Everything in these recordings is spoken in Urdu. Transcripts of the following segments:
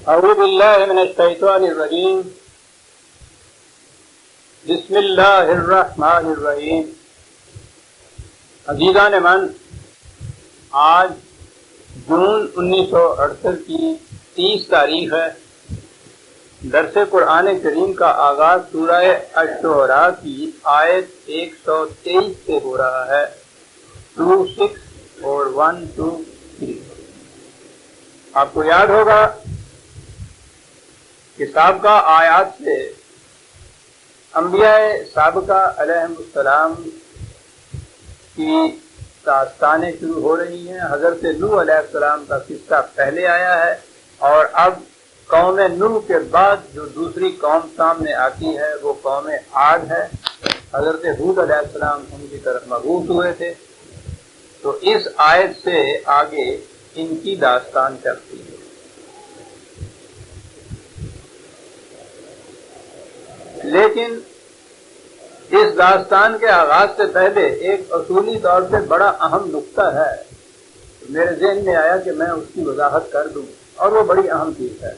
اعوذ باللہ من الشیطان الرجیم بسم اللہ الرحمن الرحیم۔ عزیزان من، آج جون 1968 کی 30 تاریخ ہے۔ درس قرآن کریم کا آغاز سورہ الشعراء کی آیت 123 سے ہو رہا ہے، 26 اور 123۔ آپ کو یاد ہوگا کہ سابقہ آیات سے انبیاء سابقہ علیہم السلام کی داستانیں شروع ہو رہی ہیں۔ حضرت نوح علیہ السلام کا قصہ پہلے آیا ہے، اور اب قوم نوح کے بعد جو دوسری قوم سامنے آتی ہے وہ قوم عاد ہے۔ حضرت ہود علیہ السلام ان کی طرف مبعوث ہوئے تھے، تو اس آیت سے آگے ان کی داستان چلتی ہے۔ لیکن اس داستان کے آغاز سے پہلے ایک اصولی طور سے بڑا اہم نقطہ ہے، میرے ذہن میں آیا کہ میں اس کی وضاحت کر دوں، اور وہ بڑی اہم چیز ہے۔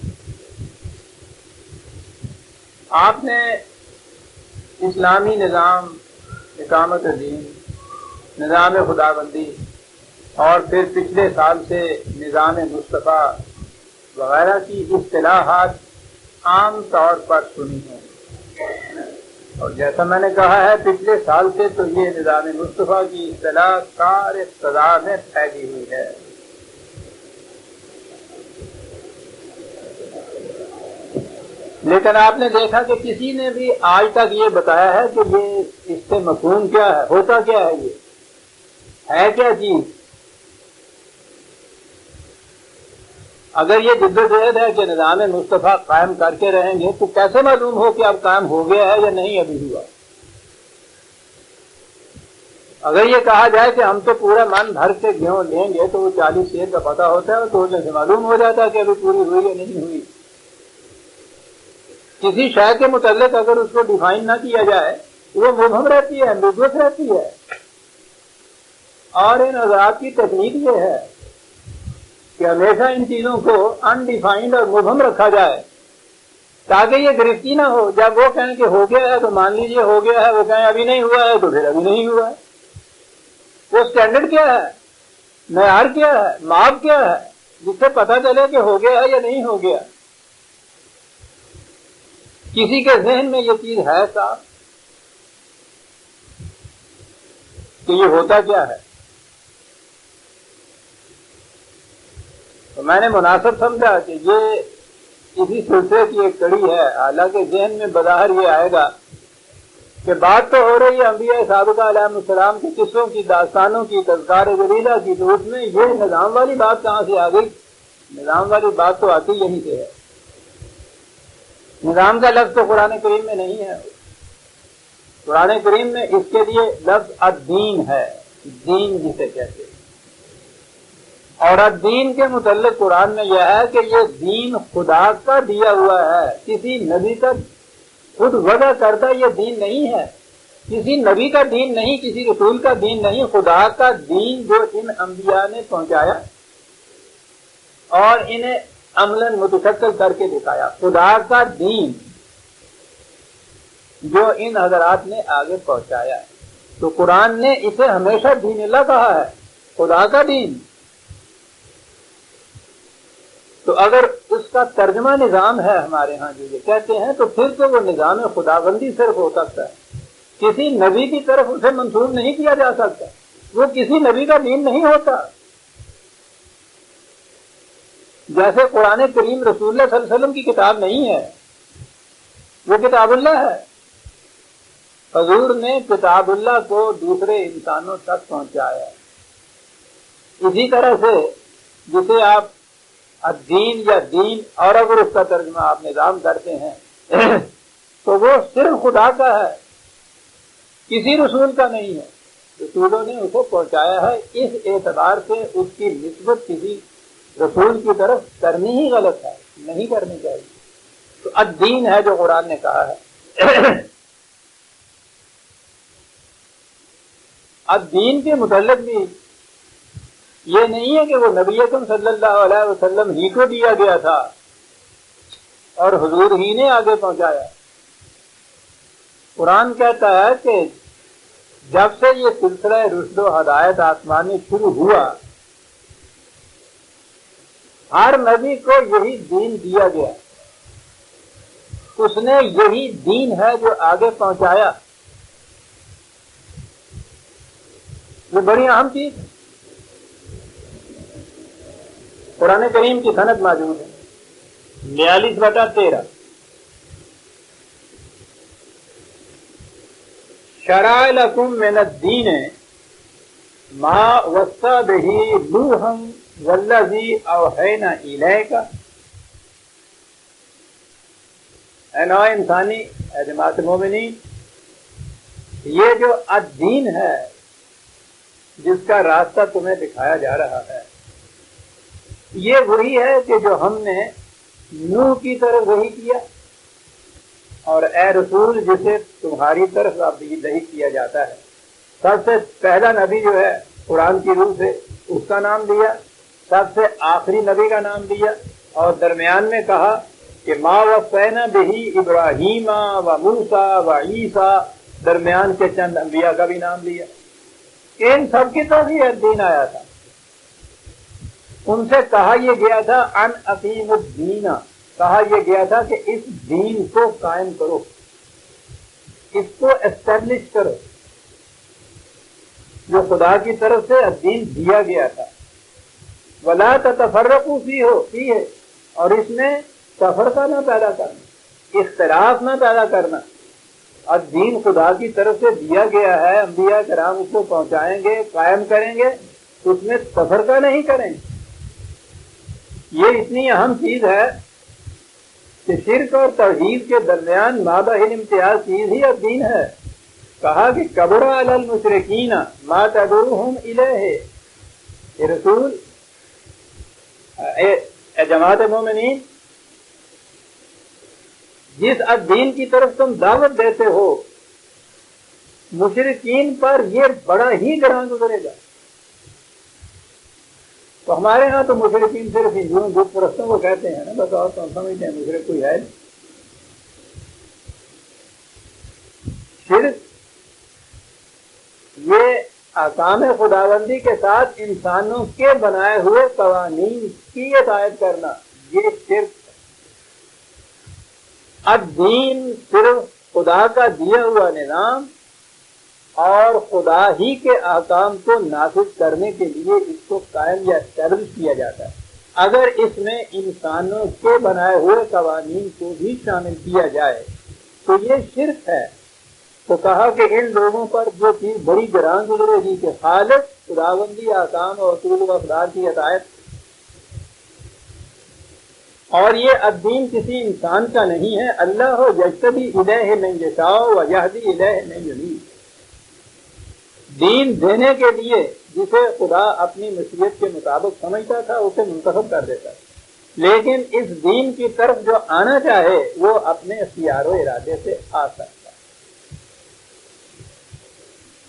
آپ نے اسلامی نظام، اقامت دین، نظام خداوندی، اور پھر پچھلے سال سے نظام مصطفیٰ وغیرہ کی اصطلاحات عام طور پر سنی ہیں، اور جیسا میں نے کہا ہے پچھلے سال سے تو یہ نظام مصطفیٰ کی اصطلاح سارے فضا میں پھیلی ہوئی ہے۔ لیکن آپ نے دیکھا کہ کسی نے بھی آج تک یہ بتایا ہے کہ یہ اس سے مفہوم کیا ہے، ہوتا کیا ہے، یہ ہے کیا چیز۔ اگر یہ جدوجہد ہے کہ نظام مصطفیٰ قائم کر کے رہیں گے، تو کیسے معلوم ہو کہ اب قائم ہو گیا ہے یا نہیں ابھی ہوا؟ اگر یہ کہا جائے کہ ہم تو پورا من بھر کے گیہوں لیں گے تو وہ 40 سیر کا پتہ ہوتا ہے، اور توڑنے سے معلوم ہو جاتا ہے کہ ابھی پوری ہوئی یا نہیں ہوئی۔ کسی شے کے متعلق اگر اس کو ڈیفائن نہ کیا جائے تو وہ مبہم رہتی ہے، امبیگوس رہتی ہے۔ اور ان حضرات کی تکنیک یہ ہے کہ ہمیشہ ان چیزوں کو انڈیفائنڈ اور مبہم رکھا جائے، تاکہ یہ گرفتی نہ ہو۔ جب وہ کہیں کہ ہو گیا ہے تو مان لیجئے ہو گیا ہے، وہ کہیں ابھی نہیں ہوا ہے تو پھر ابھی نہیں ہوا ہے۔ وہ سٹینڈرڈ کیا ہے، معیار کیا ہے، ماپ کیا ہے، جس سے پتہ چلے کہ ہو گیا ہے یا نہیں ہو گیا؟ کسی کے ذہن میں یہ چیز ہے صاحب کہ یہ ہوتا کیا ہے؟ تو میں نے مناسب سمجھا کہ یہ اسی سلسلے کی ایک کڑی ہے۔ حالانکہ ذہن میں بظاہر یہ آئے گا کہ بات تو ہو رہی ہے انبیاء سابقہ علیہ السلام کے قصوں کی، داستانوں کی، تذکار جلیلہ کی، تو اس میں یہ نظام والی بات کہاں سے آ گئی؟ نظام والی بات تو آتی یہیں سے ہے۔ نظام کا لفظ تو قرآن کریم میں نہیں ہے۔ قرآن کریم میں اس کے لیے لفظ الدین ہے، دین جسے کہتے ہیں۔ اور الدین کے متعلق قرآن میں یہ ہے کہ یہ دین خدا کا دیا ہوا ہے، کسی نبی کا خود وضع کردہ یہ دین نہیں ہے، کسی نبی کا دین نہیں، کسی رسول کا دین نہیں، خدا کا دین جو ان انبیاء نے پہنچایا اور انہیں عملاً متشکل کر کے دکھایا۔ خدا کا دین جو ان حضرات نے آگے پہنچایا ہے، تو قرآن نے اسے ہمیشہ دین اللہ کہا ہے، خدا کا دین۔ تو اگر اس کا ترجمہ نظام ہے ہمارے ہاں جو یہ کہتے ہیں، تو پھر تو وہ نظام خداوندی صرف ہو سکتا ہے، کسی نبی کی طرف اسے منسوب نہیں کیا جا سکتا، وہ کسی نبی کا دین نہیں ہوتا۔ جیسے قرآن کریم رسول اللہ صلی اللہ علیہ وسلم کی کتاب نہیں ہے، وہ کتاب اللہ ہے۔ حضور نے کتاب اللہ کو دوسرے انسانوں تک پہنچایا ہے۔ اسی طرح سے جسے آپ الدین یا دین، اور اگر اس کا ترجمہ آپ نظام کرتے ہیں تو وہ صرف خدا کا ہے، کسی رسول کا نہیں ہے۔ رسولوں نے اسے پہنچایا ہے، اس اعتبار سے اس کی نسبت کسی رسول کی طرف کرنی ہی غلط ہے، نہیں کرنی چاہیے۔ تو الدین ہے جو قرآن نے کہا ہے۔ الدین کے متعلق بھی یہ نہیں ہے کہ وہ نبی اکرم صلی اللہ علیہ وسلم ہی کو دیا گیا تھا، اور حضور ہی نے آگے پہنچایا۔ قرآن کہتا ہے کہ جب سے یہ سلسلہ رشد و ہدایت آسمانی شروع ہوا، ہر نبی کو یہی دین دیا گیا، اس نے یہی دین ہے جو آگے پہنچایا۔ یہ بڑی اہم چیز ہے۔ قرآن کریم کی سند موجود ہے 42/13 شرع لکم من الدین ما وصی بہ نوحا والذی اوحینا الیک۔ اے نوع انسانی، اے جماعت مومنین، یہ جو الدین ہے جس کا راستہ تمہیں دکھایا جا رہا ہے، یہ وہی ہے کہ جو ہم نے نوح کی طرف وحی کیا، اور اے رسول جسے تمہاری طرف وحی کیا جاتا ہے۔ سب سے پہلا نبی جو ہے قرآن کی روح سے، اس کا نام دیا، سب سے آخری نبی کا نام دیا، اور درمیان میں کہا کہ ما وصینا بہ ابراہیم و موسیٰ و عیسیٰ، درمیان کے چند انبیاء کا بھی نام لیا۔ ان سب کی طرف یہ دین آیا تھا۔ ان سے کہا یہ گیا تھا ان اقیم الدین، کہا یہ گیا تھا کہ اس دین کو قائم کرو، اس کو اسٹیبلش کرو، جو خدا کی طرف سے دین دیا گیا تھا۔ ولا تتفرقوا فیہ، اور اس میں تفرقہ نہ پیدا کرنا، اختلاف نہ پیدا کرنا۔ دین خدا کی طرف سے دیا گیا ہے، انبیاء کرام اس کو پہنچائیں گے، قائم کریں گے، اس میں تفرقہ نہیں کریں گے۔ یہ اتنی اہم چیز ہے کہ شرک اور توحید کے درمیان مابین امتیاز چیز ہی الدین ہے۔ کہا کہ کبر علی المشرکین ما تدعوہم الیہ۔ اے رسول، اے جماعت مومنین، جس الدین کی طرف تم دعوت دیتے ہو، مشرکین پر یہ بڑا ہی گراں گزرے گا۔ تو ہمارے ہاں تو مشرکین صرف ہندوؤں بت پرستوں کو کہتے ہیں نا، بس اور تو ہم سمجھتے ہیں مشرک کوئی ہے نہیں۔ شرک یہ احکام خداوندی کے ساتھ انسانوں کے بنائے ہوئے قوانین کی اطاعت کرنا، یہ شرک۔ الدین صرف خدا کا دیا ہوا نظام اور خدا ہی کے احکام کو نافذ کرنے کے لیے اس کو قائم یا اسٹیبلش کیا جاتا ہے۔ اگر اس میں انسانوں کے بنائے ہوئے قوانین کو بھی شامل کیا جائے تو یہ شرک ہے۔ تو کہا کہ ان لوگوں پر جو چیز بڑی گراں گزرے گی کہ خالق خداوندی احکام اور اصول و اقدار کی اطاعت، اور یہ الدین کسی انسان کا نہیں ہے۔ اللہ ہو یجتبی الیہ من یشاء و یہدی الیہ من ینیب۔ دین دینے کے لیے جسے خدا اپنی مشیت کے مطابق سمجھتا تھا اسے منتخب کر دیتا تھا، لیکن اس دین کی طرف جو آنا چاہے وہ اپنے اختیار و ارادے سے آ سکتا ہے۔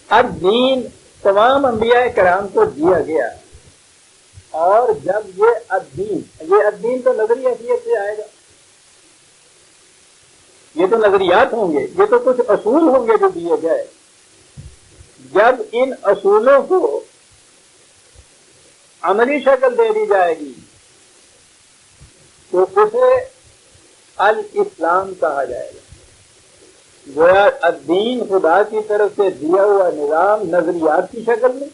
اب دین تمام انبیاء کرام کو دیا گیا، اور جب یہ الدین تو نظری حیثیت سے آئے گا، یہ تو نظریات ہوں گے، یہ تو کچھ اصول ہوں گے جو دیے گئے۔ جب ان اصولوں کو عملی شکل دے دی جائے گی تو اسے الاسلام کہا جائے گا۔ گویا الدین خدا کی طرف سے دیا ہوا نظام نظریات کی شکل میں،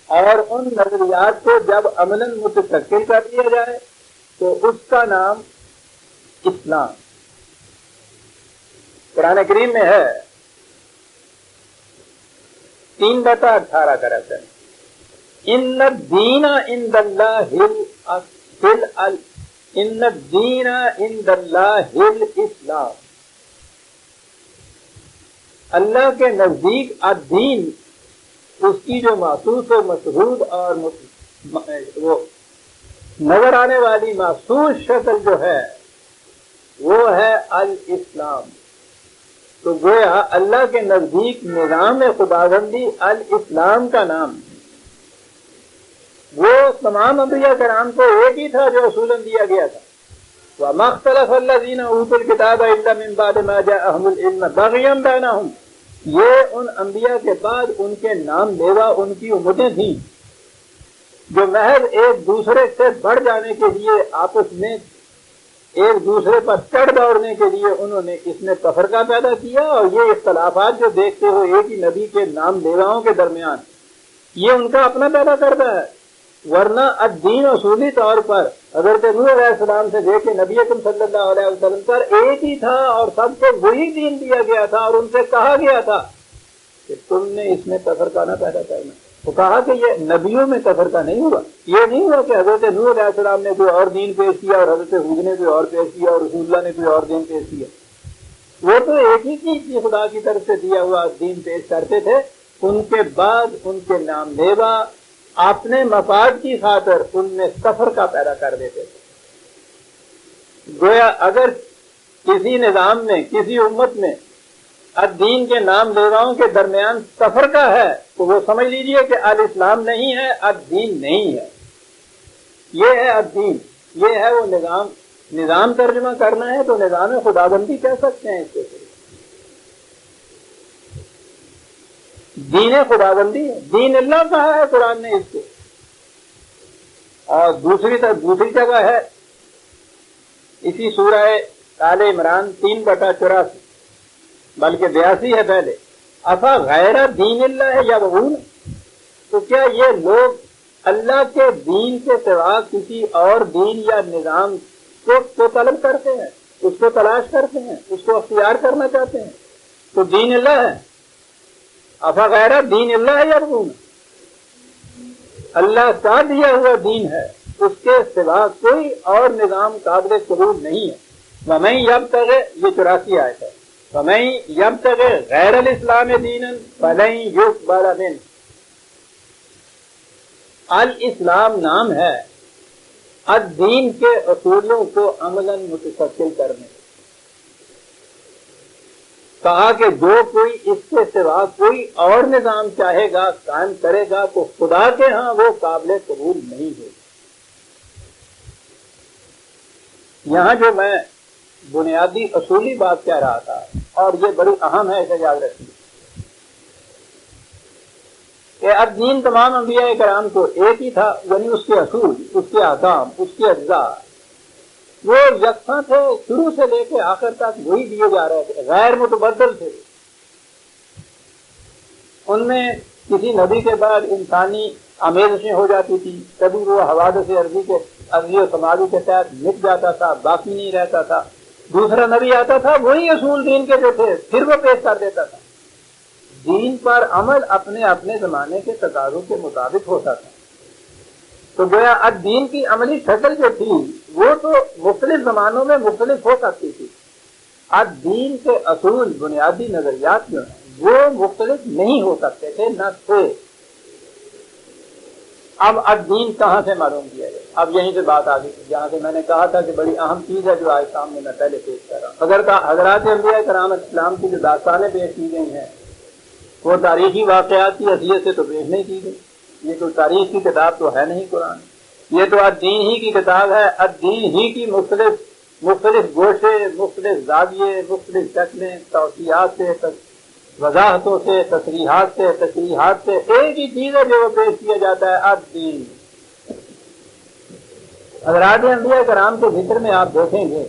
اور ان نظریات کو جب عملاً متشکل کر دیا جائے تو اس کا نام اسلام۔ قرآن کریم میں ہے 3/18 کا رقم، ان الدین عند اللہ الاسلام۔ اللہ کے نزدیک الدین، اس کی جو محسوس و مشہود اور وہ نظر آنے والی محسوس شکل جو ہے وہ ہے الاسلام۔ تو گویا اللہ کے نزدیک نظام خداوندی الاسلام کا نام ہے۔ وہ تمام انبیاء کرام کو ایک ہی تھا جو اصولاً دیا گیا تھا، وَمَا اخْتَلَفَ الَّذِينَ أُوتُوا الْكِتَابَ إِلَّا مِن بَعْدِ مَا جَاءَهُمُ الْعِلْمُ بَغْيًا بَيْنَهُمْ، یہ ان انبیاء کے بعد ان کے نام لیوا ان کی امتیں تھیں جو محض ایک دوسرے سے بڑھ جانے کے لیے آپس میں ایک دوسرے پر چڑھ دوڑنے کے لیے انہوں نے اس میں تفرقہ پیدا کیا، اور یہ اختلافات جو دیکھتے ہو ایک ہی نبی کے نام لیواؤں کے درمیان، یہ ان کا اپنا پیدا کرتا ہے۔ ورنہ الدین اصولی طور پر حضرت نوح علیہ السلام سے لے کے نبی اکرم صلی اللہ علیہ وسلم پر ایک ہی تھا، اور سب کو وہی دین دیا گیا تھا، اور ان سے کہا گیا تھا کہ تم نے اس میں تفرقہ نہ پیدا کرنا۔ تو کہا کہ یہ نبیوں میں تفرقہ نہیں ہوا، یہ نہیں ہوا کہ حضرت نوح علیہ السلام نے کوئی اور دین پیش کیا اور حضرت ہود نے کوئی اور پیش کیا اور رسول اللہ نے کوئی اور دین پیش کیا۔ وہ تو ایک ہی چیز خدا کی طرف سے دیا ہوا دین پیش کرتے تھے، ان کے بعد ان کے نام لیوا اپنے مفاد کی خاطر ان میں تفرقہ پیدا کر دیتے تھے۔ گویا اگر کسی نظام میں کسی امت میں الدین کے نام لیواؤں کے درمیان تفرقہ ہے تو وہ سمجھ لیجئے کہ الاسلام نہیں ہے، الدین نہیں ہے۔ یہ ہے الدین، یہ ہے وہ نظام۔ نظام ترجمہ کرنا ہے تو نظام خداوندی کہہ سکتے ہیں اس کے۔ دین خداوندی ہے، دین اللہ کہا ہے قرآن نے اس کو۔ اور دوسری جگہ ہے اسی سورہ آل عمران 3/84، بلکہ 82 ہے پہلے، افا غیر دین اللہ یبغون، تو کیا یہ لوگ اللہ کے دین کے سوا کسی اور دین یا نظام کو طلب کرتے ہیں، اس کو تلاش کرتے ہیں، اس کو اختیار کرنا چاہتے ہیں؟ تو دین اللہ ہے، افا غیر دین اللہ یبغون، اللہ کا دیا ہوا دین ہے، اس کے سوا کوئی اور نظام قابل قبول نہیں ہے۔ وَمَن يَبْتَغِ، یہ 84 آیت ہے، وَمَن يَبْتَغِ غَيْرَ الْإِسْلَامِ دِينًا فَلَن يُقْبَلَ مِنْهُ، الاسلام نام ہے الدین کے اصولوں کو عملاً متشکل کرنے۔ کہا کہ جو کوئی اس کے سوا کوئی اور نظام چاہے گا قائم کرے گا تو خدا کے ہاں وہ قابل قبول نہیں ہے۔ یہاں جو میں بنیادی اصولی بات کہہ رہا تھا، اور یہ بڑی اہم ہے، اسے یاد رکھیے کہ الدین تمام انبیاء کرام کو ایک ہی تھا، یعنی اس کے اصول، اس کے احکام، اس کے اجزاء وہ یکساں تھے، شروع سے لے کے آخر تک وہی دیے جا رہے تھے، غیر متبدل تھے۔ ان میں کسی نبی کے بعد انسانی آمیزشیں ہو جاتی تھی، کبھی وہ حوادث ارضی و سماوی کے تحت مٹ جاتا تھا، باقی نہیں رہتا تھا، دوسرا نبی آتا تھا، وہی اصول دین کے جو تھے پھر وہ پیش کر دیتا تھا۔ دین پر عمل اپنے اپنے زمانے کے تقاضوں کے مطابق ہوتا تھا۔ تو گویا الدین کی عملی شکل جو تھی وہ تو مختلف زمانوں میں مختلف ہو سکتی تھی، الدین کے اصول بنیادی نظریات جو ہیں وہ مختلف نہیں ہو سکتے تھے، نہ تھے۔ اب الدین کہاں سے معلوم کیا جائے؟ اب یہیں سے بات آگئی جہاں سے میں نے کہا تھا کہ بڑی اہم چیز ہے جو آج سامنے میں پہلے پیش کر رہا ہوں۔ حضرات انبیاء کرام اسلام کی جو داستانیں پیش کی گئی ہیں وہ تاریخی واقعات کی حیثیت سے تو پیش نہیں کی گئی، یہ کوئی تاریخ کی کتاب تو ہے نہیں قرآن، یہ تو الدین ہی کی کتاب ہے۔ الدین ہی کی مختلف گوشے، مختلف زاویے، مختلف شکلیں، توسیعات سے، وضاحتوں سے، تشریحات سے ایک ہی چیز ہے جو وہ پیش کیا جاتا ہے، الدین۔ حضرات انبیاء کرام کے ذکر میں آپ دیکھیں گے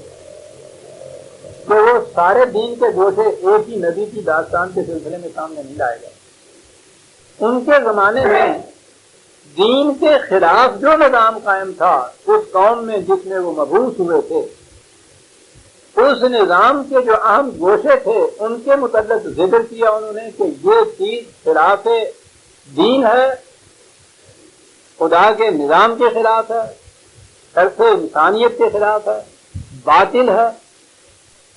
کہ وہ سارے دین کے گوشے ایک ہی نبی کی داستان کے سلسلے میں سامنے نہیں لائے گئے۔ ان کے زمانے میں دین کے خلاف جو نظام قائم تھا اس قوم میں جس میں وہ مبعوث ہوئے تھے، اس نظام کے جو اہم گوشے تھے ان کے متعلق ذکر کیا انہوں نے کہ یہ چیز خلاف دین ہے، خدا کے نظام کے خلاف ہے، طرف انسانیت کے خلاف ہے، باطل ہے،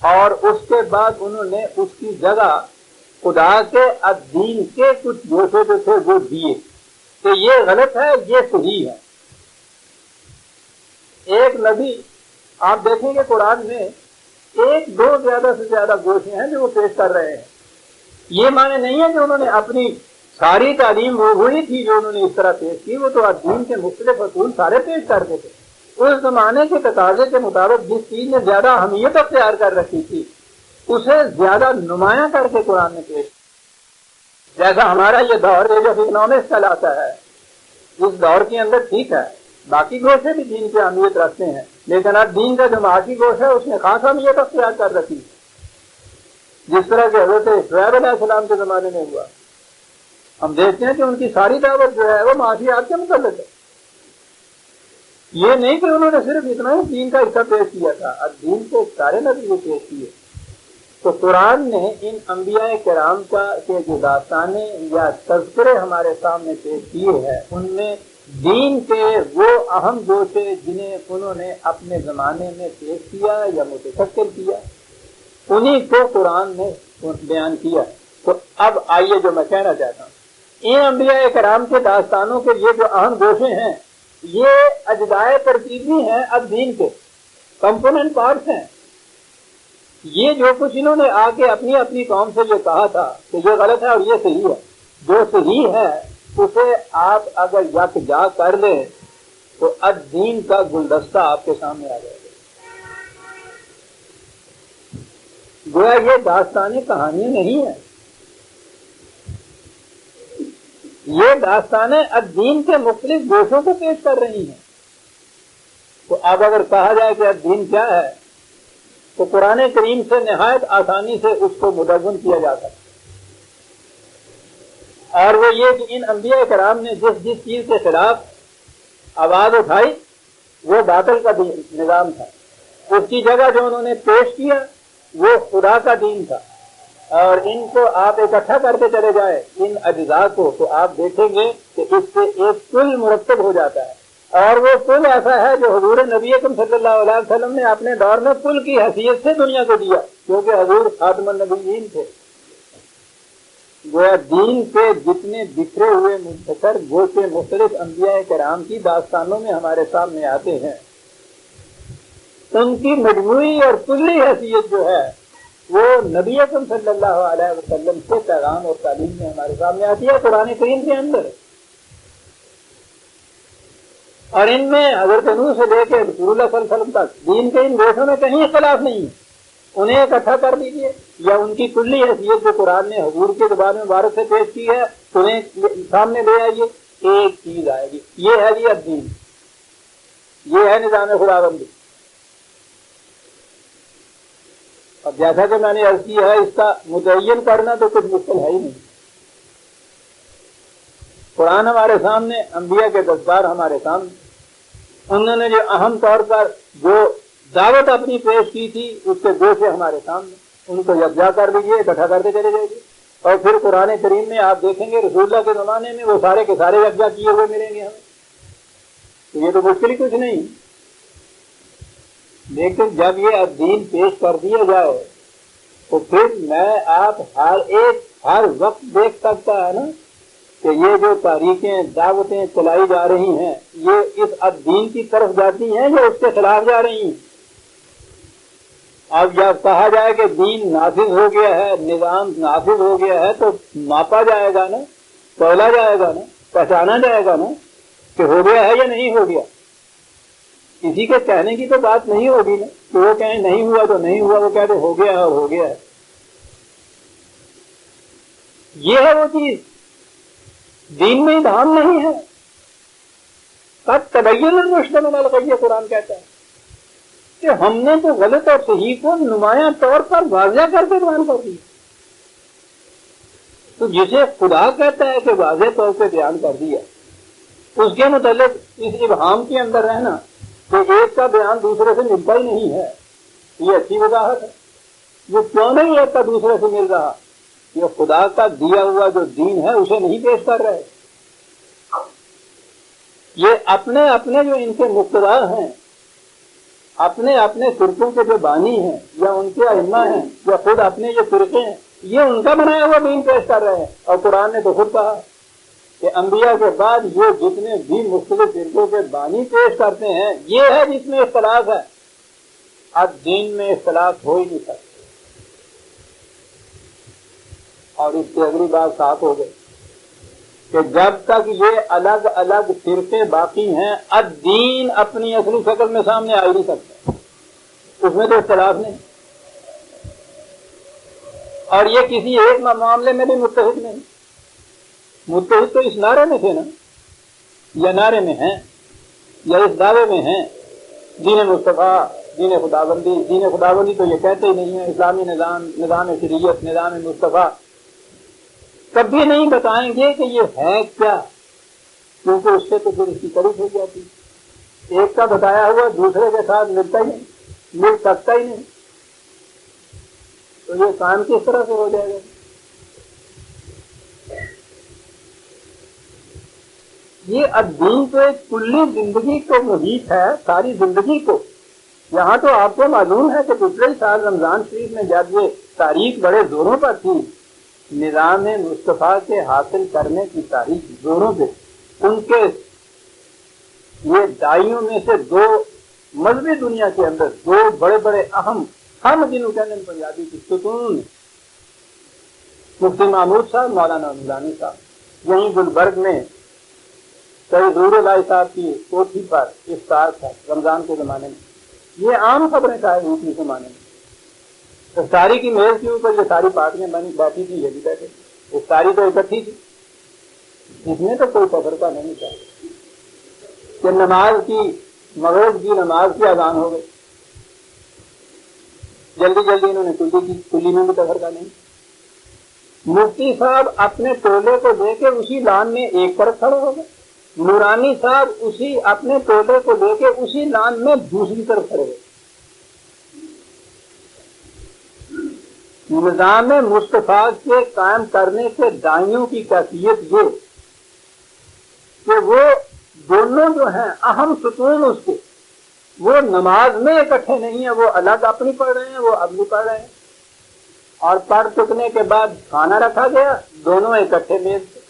اور اس کے بعد انہوں نے اس کی جگہ خدا کے الدین کے کچھ گوشے جو تھے وہ دیے کہ یہ غلط ہے، یہ صحیح ہے۔ ایک نبی آپ دیکھیں گے قرآن میں ایک دو زیادہ سے زیادہ گوشے ہیں جو وہ پیش کر رہے ہیں۔ یہ معنی نہیں ہے کہ انہوں نے اپنی ساری تعلیم وہ ہوئی تھی جو انہوں نے اس طرح پیش کی، وہ تو الدین کے مختلف اصول سارے پیش کرتے تھے، اس زمانے کے تقاضے کے مطابق جس چیز نے زیادہ اہمیت اختیار کر رکھی تھی اسے زیادہ نمایاں کر کے قرآن نے پیش. جیسا ہمارا یہ دور ایج آف اکنامکس کہلاتا ہے، اس دور کے اندر ٹھیک ہے باقی گوشے بھی دین کی اہمیت رکھتے ہیں، لیکن اب دین کا جو معاشی گوشہ ہے اس نے خاص اہمیت اختیار کر رکھی، جس طرح کہ حضرت شعیب علیہ السلام کے زمانے میں ہوا. ہم دیکھتے ہیں کہ ان کی ساری دعوت جو ہے وہ معاشیات کے متعلق ہے. یہ نہیں کہ انہوں نے صرف اتنا ہی دین کا حصہ پیش کیا تھا، اب دین کے سارے نظریے پیش کیے. تو قرآن نے ان انبیاء کرام کے جو داستانیں یا تذکرے ہمارے سامنے پیش کیے ہیں ان میں دین کے وہ اہم گوشے جنہیں انہوں نے اپنے زمانے میں پیش کیا یا متشکل کیا انہی کو قرآن نے بیان کیا. تو اب آئیے جو میں کہنا چاہتا ہوں، ان انبیاء کرام کے داستانوں کے یہ جو اہم گوشے ہیں یہ اجزائے ترکیبی ہیں، اب دین کے کمپوننٹ پارٹس ہیں. یہ جو کچھ انہوں نے آ کے اپنی اپنی قوم سے جو کہا تھا کہ یہ غلط ہے اور یہ صحیح ہے، جو صحیح ہے اسے آپ اگر یک جا کر لیں تو اب دین کا گلدستہ آپ کے سامنے آ جائے گا. گویا یہ داستانیں کہانیاں نہیں ہیں، یہ داستانیں اب دین کے مختلف گوشوں کو پیش کر رہی ہیں. تو اب اگر کہا جائے کہ اب دین کیا ہے تو قرآن کریم سے نہایت آسانی سے اس کو مدون کیا جا سکتا ہے. اور وہ یہ کہ ان انبیاء کرام نے جس جس چیز کے خلاف آواز اٹھائی وہ باطل کا نظام تھا، اس کی جگہ جو انہوں نے پیش کیا وہ خدا کا دین تھا. اور ان کو آپ اکٹھا کرتے چلے جائے ان اجزاء کو تو آپ دیکھیں گے کہ اس سے ایک کل مرتب ہو جاتا ہے. اور وہ کل ایسا ہے جو حضور نبی اکرم صلی اللہ علیہ وسلم نے اپنے دور میں کل کی حیثیت سے دنیا کو دیا، کیونکہ حضور خاتم النبیین تھے. گویا دین کے جتنے بکھرے ہوئے منتشر گوشے مختلف انبیاء کرام کی داستانوں میں ہمارے سامنے آتے ہیں، ان کی مجموعی اور کلی حیثیت جو ہے وہ نبی اکرم صلی اللہ علیہ وسلم سے پیغام اور تعلیم میں ہمارے سامنے آتی ہے قرآن کریم کے اندر. اور ان میں حضرت نوح سے لے کے رسول اللہ صلی اللہ علیہ وسلم تک دین کے ان گوشوں میں کہیں اختلاف نہیں ہے. انہیں اکٹھا کر دیجیے یا ان کی کلی حیثیت جو قرآن نے حضور کی زبان مبارک سے پیش کی ہے انہیں سامنے لے آئیے، ایک چیز آئے گی. یہ ہے جی اب دین، یہ ہے نظام خداوندی. اب جیسا کہ میں نے عرض کی ہے اس کا متعین کرنا تو کچھ مشکل ہے ہی نہیں. قرآن ہمارے سامنے، انبیاء کے دستار ہمارے سامنے، انہوں نے جو اہم طور پر جو دعوت اپنی پیش کی تھی اس کے گوشے ہمارے سامنے، ان کو یکجا کر لیجیے، اکٹھا کرتے چلے جائیے. اور پھر قرآن کریم میں آپ دیکھیں گے رسول اللہ کے زمانے میں وہ سارے کے سارے یکجا کیے ہوئے ملیں گے ہمیں. تو یہ تو مشکل ہی کچھ نہیں. لیکن جب یہ دین پیش کر دیا جائے تو پھر میں آپ ہر وقت دیکھ سکتا ہے نا کہ یہ جو تاریخیں دعوتیں چلائی جا رہی ہیں یہ اس دین کی طرف جاتی ہیں یا اس کے خلاف جا رہی ہیں. اب جب کہا جائے کہ دین نافذ ہو گیا ہے، نظام نافذ ہو گیا ہے تو ماپا جائے گا نا، تولا جائے گا نا، پہچانا جائے گا نا کہ ہو گیا ہے یا نہیں ہو گیا. کسی کے کہنے کی تو بات نہیں ہوگی نا کہ وہ کہیں نہیں ہوا تو نہیں ہوا، وہ کہتے ہو گیا ہے اور ہو گیا ہے. یہ ہے وہ چیز، دین میں ابہام نہیں ہے. قد تبین الرشد من الغی، قرآن کہتا ہے کہ ہم نے تو غلط اور صحیح کو نمایاں طور پر واضح کر کے بیان کر دیا. تو جسے خدا کہتا ہے کہ واضح طور پہ بیان کر دیا، اس کے متعلق اس ابہام کے اندر رہنا کہ ایک کا بیان دوسرے سے ملتا ہی نہیں ہے، یہ اچھی وضاحت ہے. یہ کیوں نہیں ایک کا دوسرے سے مل رہا؟ یہ خدا کا دیا ہوا جو دین ہے اسے نہیں پیش کر رہے. یہ اپنے اپنے جو ان کے مقتدار ہیں، اپنے اپنے فرقوں کے جو بانی ہیں یا ان کے ائمہ ہیں یا خود اپنے یہ فرقے ہیں، یہ ان کا بنایا ہوا دین پیش کر رہے ہیں. اور قرآن نے تو خود کہا کہ انبیاء کے بعد یہ جتنے بھی مختلف فرقوں کے بانی پیش کرتے ہیں یہ ہے جس میں اختلاف ہے. اب دین میں اختلاف ہو ہی نہیں سکتا. اور اس سے اگلی بات صاف ہو گئی کہ جب تک یہ الگ الگ فرقے باقی ہیں الدین اپنی اصلی شکل میں سامنے آ ہی نہیں سکتا، اس میں تو اختلاف نہیں، اور یہ کسی ایک معاملے میں بھی متحد نہیں. متحد تو اس نعرے میں تھے نا، یا نعرے میں ہیں یا اس دعوے میں ہیں دین مصطفیٰ، دین خداوندی. دین خداوندی تو یہ کہتے ہی نہیں ہے، اسلامی نظام، نظام شریعت، نظام مصطفیٰ کبھی نہیں بتائیں گے کہ یہ ہے کیا، کیونکہ اس سے تو پھر اس کی طرف ہو جاتی. ایک کا بتایا ہوا دوسرے کے ساتھ ملتا ہی نہیں، مل سکتا ہی نہیں، تو یہ کام کس طرح سے ہو جائے گا؟ یہ الدین تو ایک کلی زندگی کو محیط ہے، ساری زندگی کو. یہاں تو آپ کو معلوم ہے کہ پچھلے سال رمضان شریف میں جب یہ تاریخ بڑے زوروں پر تھی، نظام مصطفیٰ کے حاصل کرنے کی تاریخ زوروں پہ، ان کے یہ دائیوں میں سے دو مذہبی دنیا کے اندر دو بڑے بڑے اہم، ہم جنہوں کہتے ہیں پنجابی کی ستون، مفتی محمود صاحب، مولانا نورانی صاحب. یہیں گلبرگ میں سید ظہور الہی صاحب کی کوٹھی پر افطار تھا رمضان کے زمانے میں. یہ عام خبریں کا ہے اسی زمانے میں. افطاری کی میز کے اوپر یہ ساری پارٹیاں بنی بیٹھی تھی، یہ بھی بیٹھے تھے، افطاری تو اکٹھی تھی، اس میں تو کوئی تفرقہ نہیں تھا کہ نماز کی مغرب کی نماز کی اذان ہو گئی، جلدی جلدی انہوں نے کلی کی، کلی میں بھی تفرقہ نہیں. مفتی صاحب اپنے ٹولے کو لے کے اسی لان میں ایک طرف کھڑے ہو گئے، نورانی صاحب اسی اپنے ٹولے کو لے کے اسی لان میں دوسری طرف کھڑے ہوئے. نظام مصطفیٰ کے قائم کرنے کے دائیوں کی کیفیت یہ کہ وہ دونوں جو ہیں اہم ستون اس کے، وہ نماز میں اکٹھے نہیں ہیں، وہ الگ اپنی پڑھ رہے ہیں، وہ اپنی پڑھ رہے ہیں، اور پڑھ چکنے کے بعد کھانا رکھا گیا، دونوں اکٹھے میز پہ.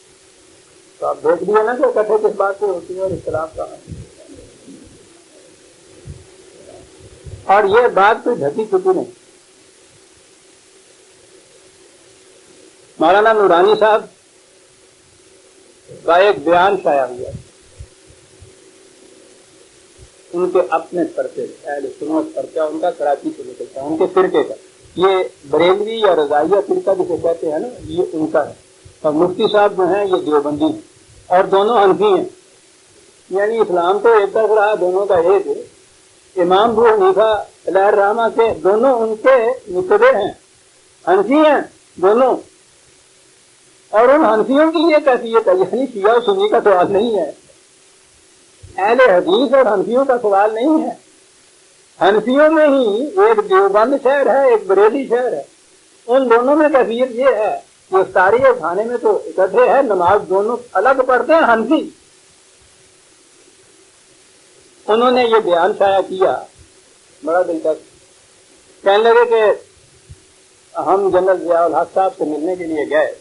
تو آپ دیکھ لیے نا کہ اکٹھے کس بات سے ہوتی ہے اور اختلاف کا ہے. اور یہ بات کوئی ڈھکی چھپی نہیں. مولانا نورانی صاحب کا ایک بیان شائع ہوا، ان کے اپنے پرچے، اہل سنت پرچہ ان کا کراچی سے نکلتا ہے، ان کے فرقے کا. یہ بریلوی یا رضائیہ فرقہ جسے کہتے ہیں نا، یہ ان کا ہے. اور مفتی صاحب جو ہیں یہ دیوبندی ہیں، اور دونوں حنفی ہیں. یعنی اسلام تو ایک طرف رہا، دونوں کا ایک ہے. امام ابو حنیفہ علیہ الرحمہ کے دونوں ان کے متبع ہیں، حنفی ہیں دونوں. اور ان حنفیوں کی یہ کیفیت ہے، یعنی شیعہ و سنی کا سوال نہیں ہے، اہل حدیث اور حنفیوں کا سوال نہیں ہے. حنفیوں میں ہی ایک دیوبند شہر ہے، ایک بریلی شہر ہے. ان دونوں میں کیفیت یہ ہے کہ افطاری اور کھانے میں تو اکٹھے ہیں، نماز دونوں الگ پڑھتے ہیں حنفی. انہوں نے یہ بیان شائع کیا، بڑا دلچسپ. کہنے لگے کہ ہم جنرل ضیاء الحق صاحب سے ملنے کے لیے گئے،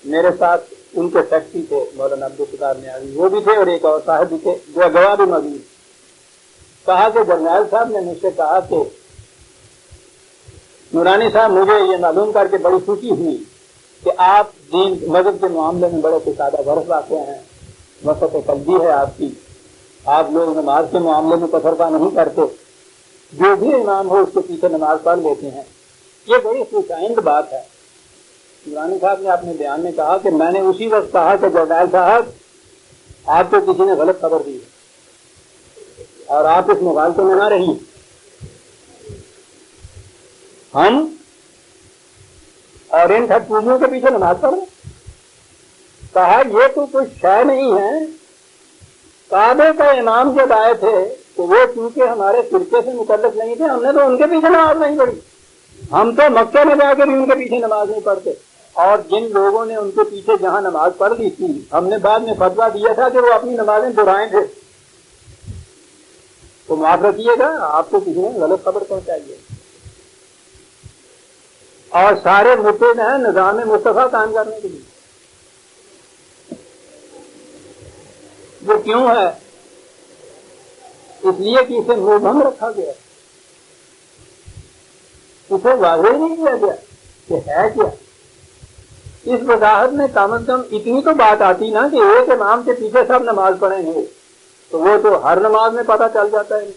میرے ساتھ ان کے سیکرٹری تھے مولانا عبدالستار نیازی، وہ بھی تھے، اور ایک اور صاحب بھی تھے، گواہ بھی موجود. کہا کہ جرنیل صاحب نے مجھ سے کہا کہ نورانی صاحب مجھے یہ معلوم کر کے بڑی خوشی ہوئی کہ آپ دین مذہب کے معاملے میں بڑے سادہ برس واقع ہیں، وسط قلبی ہے آپ کی، آپ لوگ نماز کے معاملے میں تفرقہ نہیں کرتے، جو بھی امام ہو اس کے پیچھے نماز پڑھ لیتے ہیں. یہ بڑی خوشائند بات ہے. نورانی صاحب نے اپنے بیان میں کہا کہ میں نے اسی وقت کہا کہ جرنیل صاحب آپ کو کسی نے غلط خبر دی اور آپ اس مغالطے میں نہ رہی. ہم اور ان سب چیزوں کے پیچھے نماز پڑھ رہے. کہا یہ تو کوئی شے نہیں ہے. کعبے کا امام جب آئے تھے تو وہ چونکہ ہمارے فرقے سے متعلق نہیں تھے، ہم نے تو ان کے پیچھے نماز نہیں پڑھی. ہم تو مکے میں جا کے بھی ان کے پیچھے نماز نہیں پڑھتے. اور جن لوگوں نے ان کے پیچھے جہاں نماز پڑھ لی تھی، ہم نے بعد میں فتویٰ دیا تھا کہ وہ اپنی نمازیں دہرائیں تھے. تو معاف رکھیے گا، آپ کو کسی نے غلط خبر پہنچائی ہے. اور سارے متحد ہیں نظام مصطفیٰ قائم کرنے کے لیے. وہ کیوں ہے؟ اس لیے کہ اسے مبہم رکھا گیا، اسے واضح نہیں کیا گیا کہ ہے کیا. اس وضاحت میں کم از کم اتنی تو بات آتی نا کہ ایک امام کے پیچھے سب نماز پڑھیں گے تو وہ تو ہر نماز میں پتہ چل جاتا ہے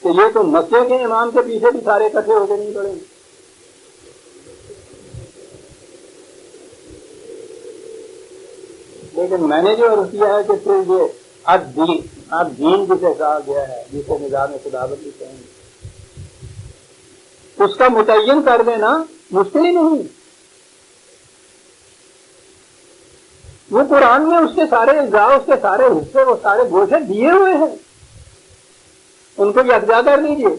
کہ یہ تو مکے کے امام کے پیچھے بھی سارے اکٹھے ہو کے نہیں پڑیں گے. لیکن میں نے جو عرض کیا ہے کہ پھر یہ دین جسے کہا گیا ہے، جسے نظام خداوندی کہیں گے، اس کا متعین کر دینا مشکل ہی نہیں. وہ قرآن میں اس کے سارے اجزاء، اس کے سارے حصے، وہ سارے گوشے دیے ہوئے ہیں، ان کو یکجا کر دیجیے.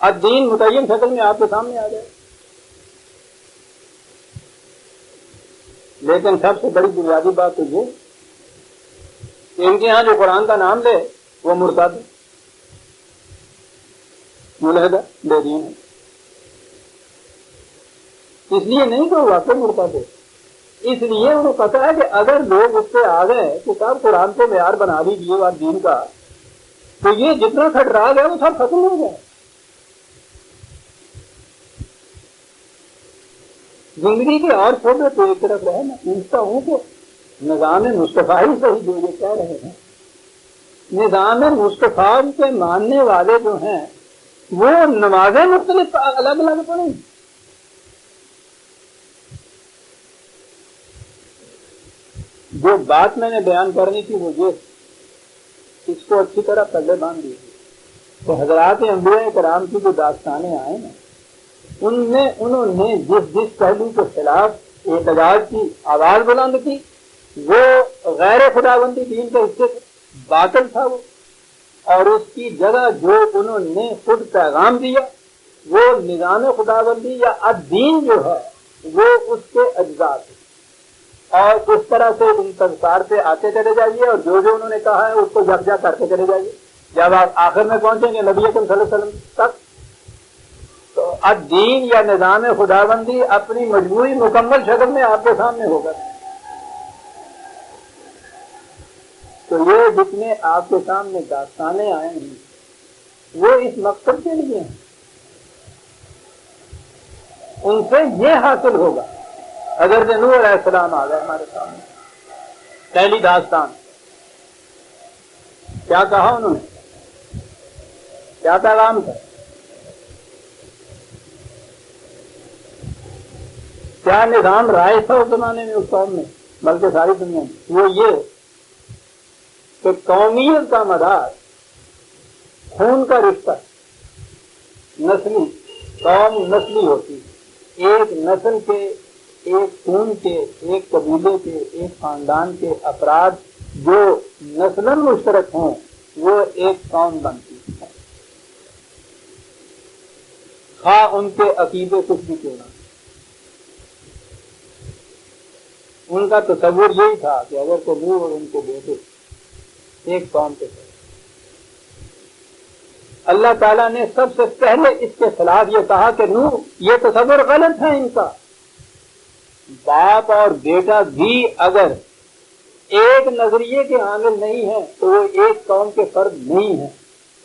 الدین متعین شکل میں آپ کے سامنے آ جائے. لیکن سب سے بڑی بنیادی بات تو یہ کہ ان کے ہاں جو قرآن کا نام لے وہ مرتد، ملحد، بے دین ہے. اس لیے نہیں کہ وہ واقعی مرتد ہے، اس لیے انہیں پتا ہے کہ اگر لوگ اس پہ آ گئے کہ صاحب قرآن کو معیار بنا لیجیے اور دین کا، تو یہ جتنا کھٹرا گیا وہ سب ختم ہو گیا. زندگی کے اور شعبے تو ایک طرف رہے. میں پوچھتا ہوں کہ نظام مصطفی سے ہی جو یہ کہہ رہے ہیں، نظام مصطفی کے ماننے والے جو ہیں وہ نمازیں مختلف الگ الگ پڑھیں. جو بات میں نے بیان کرنی تھی وہ یہ، اس کو اچھی طرح پلے باندھ دیجیے. تو حضرات انبیاء کرام کی جو داستانیں آئیں نا، انہوں نے جس پہلو کے خلاف احتجاج کی آواز بلند کی وہ غیر خداوندی دین کے حصے باطل تھا وہ، اور اس کی جگہ جو انہوں نے خود پیغام دیا وہ نظام خداوندی یا الدین جو ہے وہ اس کے اجزاء تھے. اور اس طرح سے ان تذکار پہ آتے چلے جائیے اور جو انہوں نے کہا ہے اس کو یکجا کرتے چلے جائیے. جب آپ آخر میں پہنچیں گے نبی اکرم صلی اللہ علیہ وسلم تک، تو الدین یا نظام خداوندی اپنی مجموعی مکمل شکل میں آپ کے سامنے ہوگا. تو یہ جتنے آپ کے سامنے داستانیں آئے ہیں وہ اس مقصد کے لیے ہیں. ان سے یہ حاصل ہوگا. حضرت نوح علیہ السلام آ گئے ہمارے سامنے، پہلی داستان کیا کہا انہوں نے، کیا پیغام تھا، کیا نظام رائج تھا اس زمانے میں اس قوم میں بلکہ ساری دنیا میں. وہ یہ کہ قومیت کا مدار خون کا رشتہ، نسلی، قوم نسلی ہوتی ہے. ایک نسل کے، ایک خون کے، ایک قبیلے کے، ایک خاندان کے افراد جو نسلاً مشترک ہوں وہ ایک قوم بنتی ہے، خواہ ان کے عقیدے کچھ بھی کیوں نہ. ان کا تصور یہی تھا کہ اگر تو نوح اور ان کے بیٹے ایک قوم کے ساتھ، اللہ تعالیٰ نے سب سے پہلے اس کے خلاف یہ کہا کہ نوح یہ تصور غلط ہے ان کا. باپ اور بیٹا بھی اگر ایک نظریے کے حامل نہیں ہیں تو وہ ایک قوم کے فرد نہیں ہیں.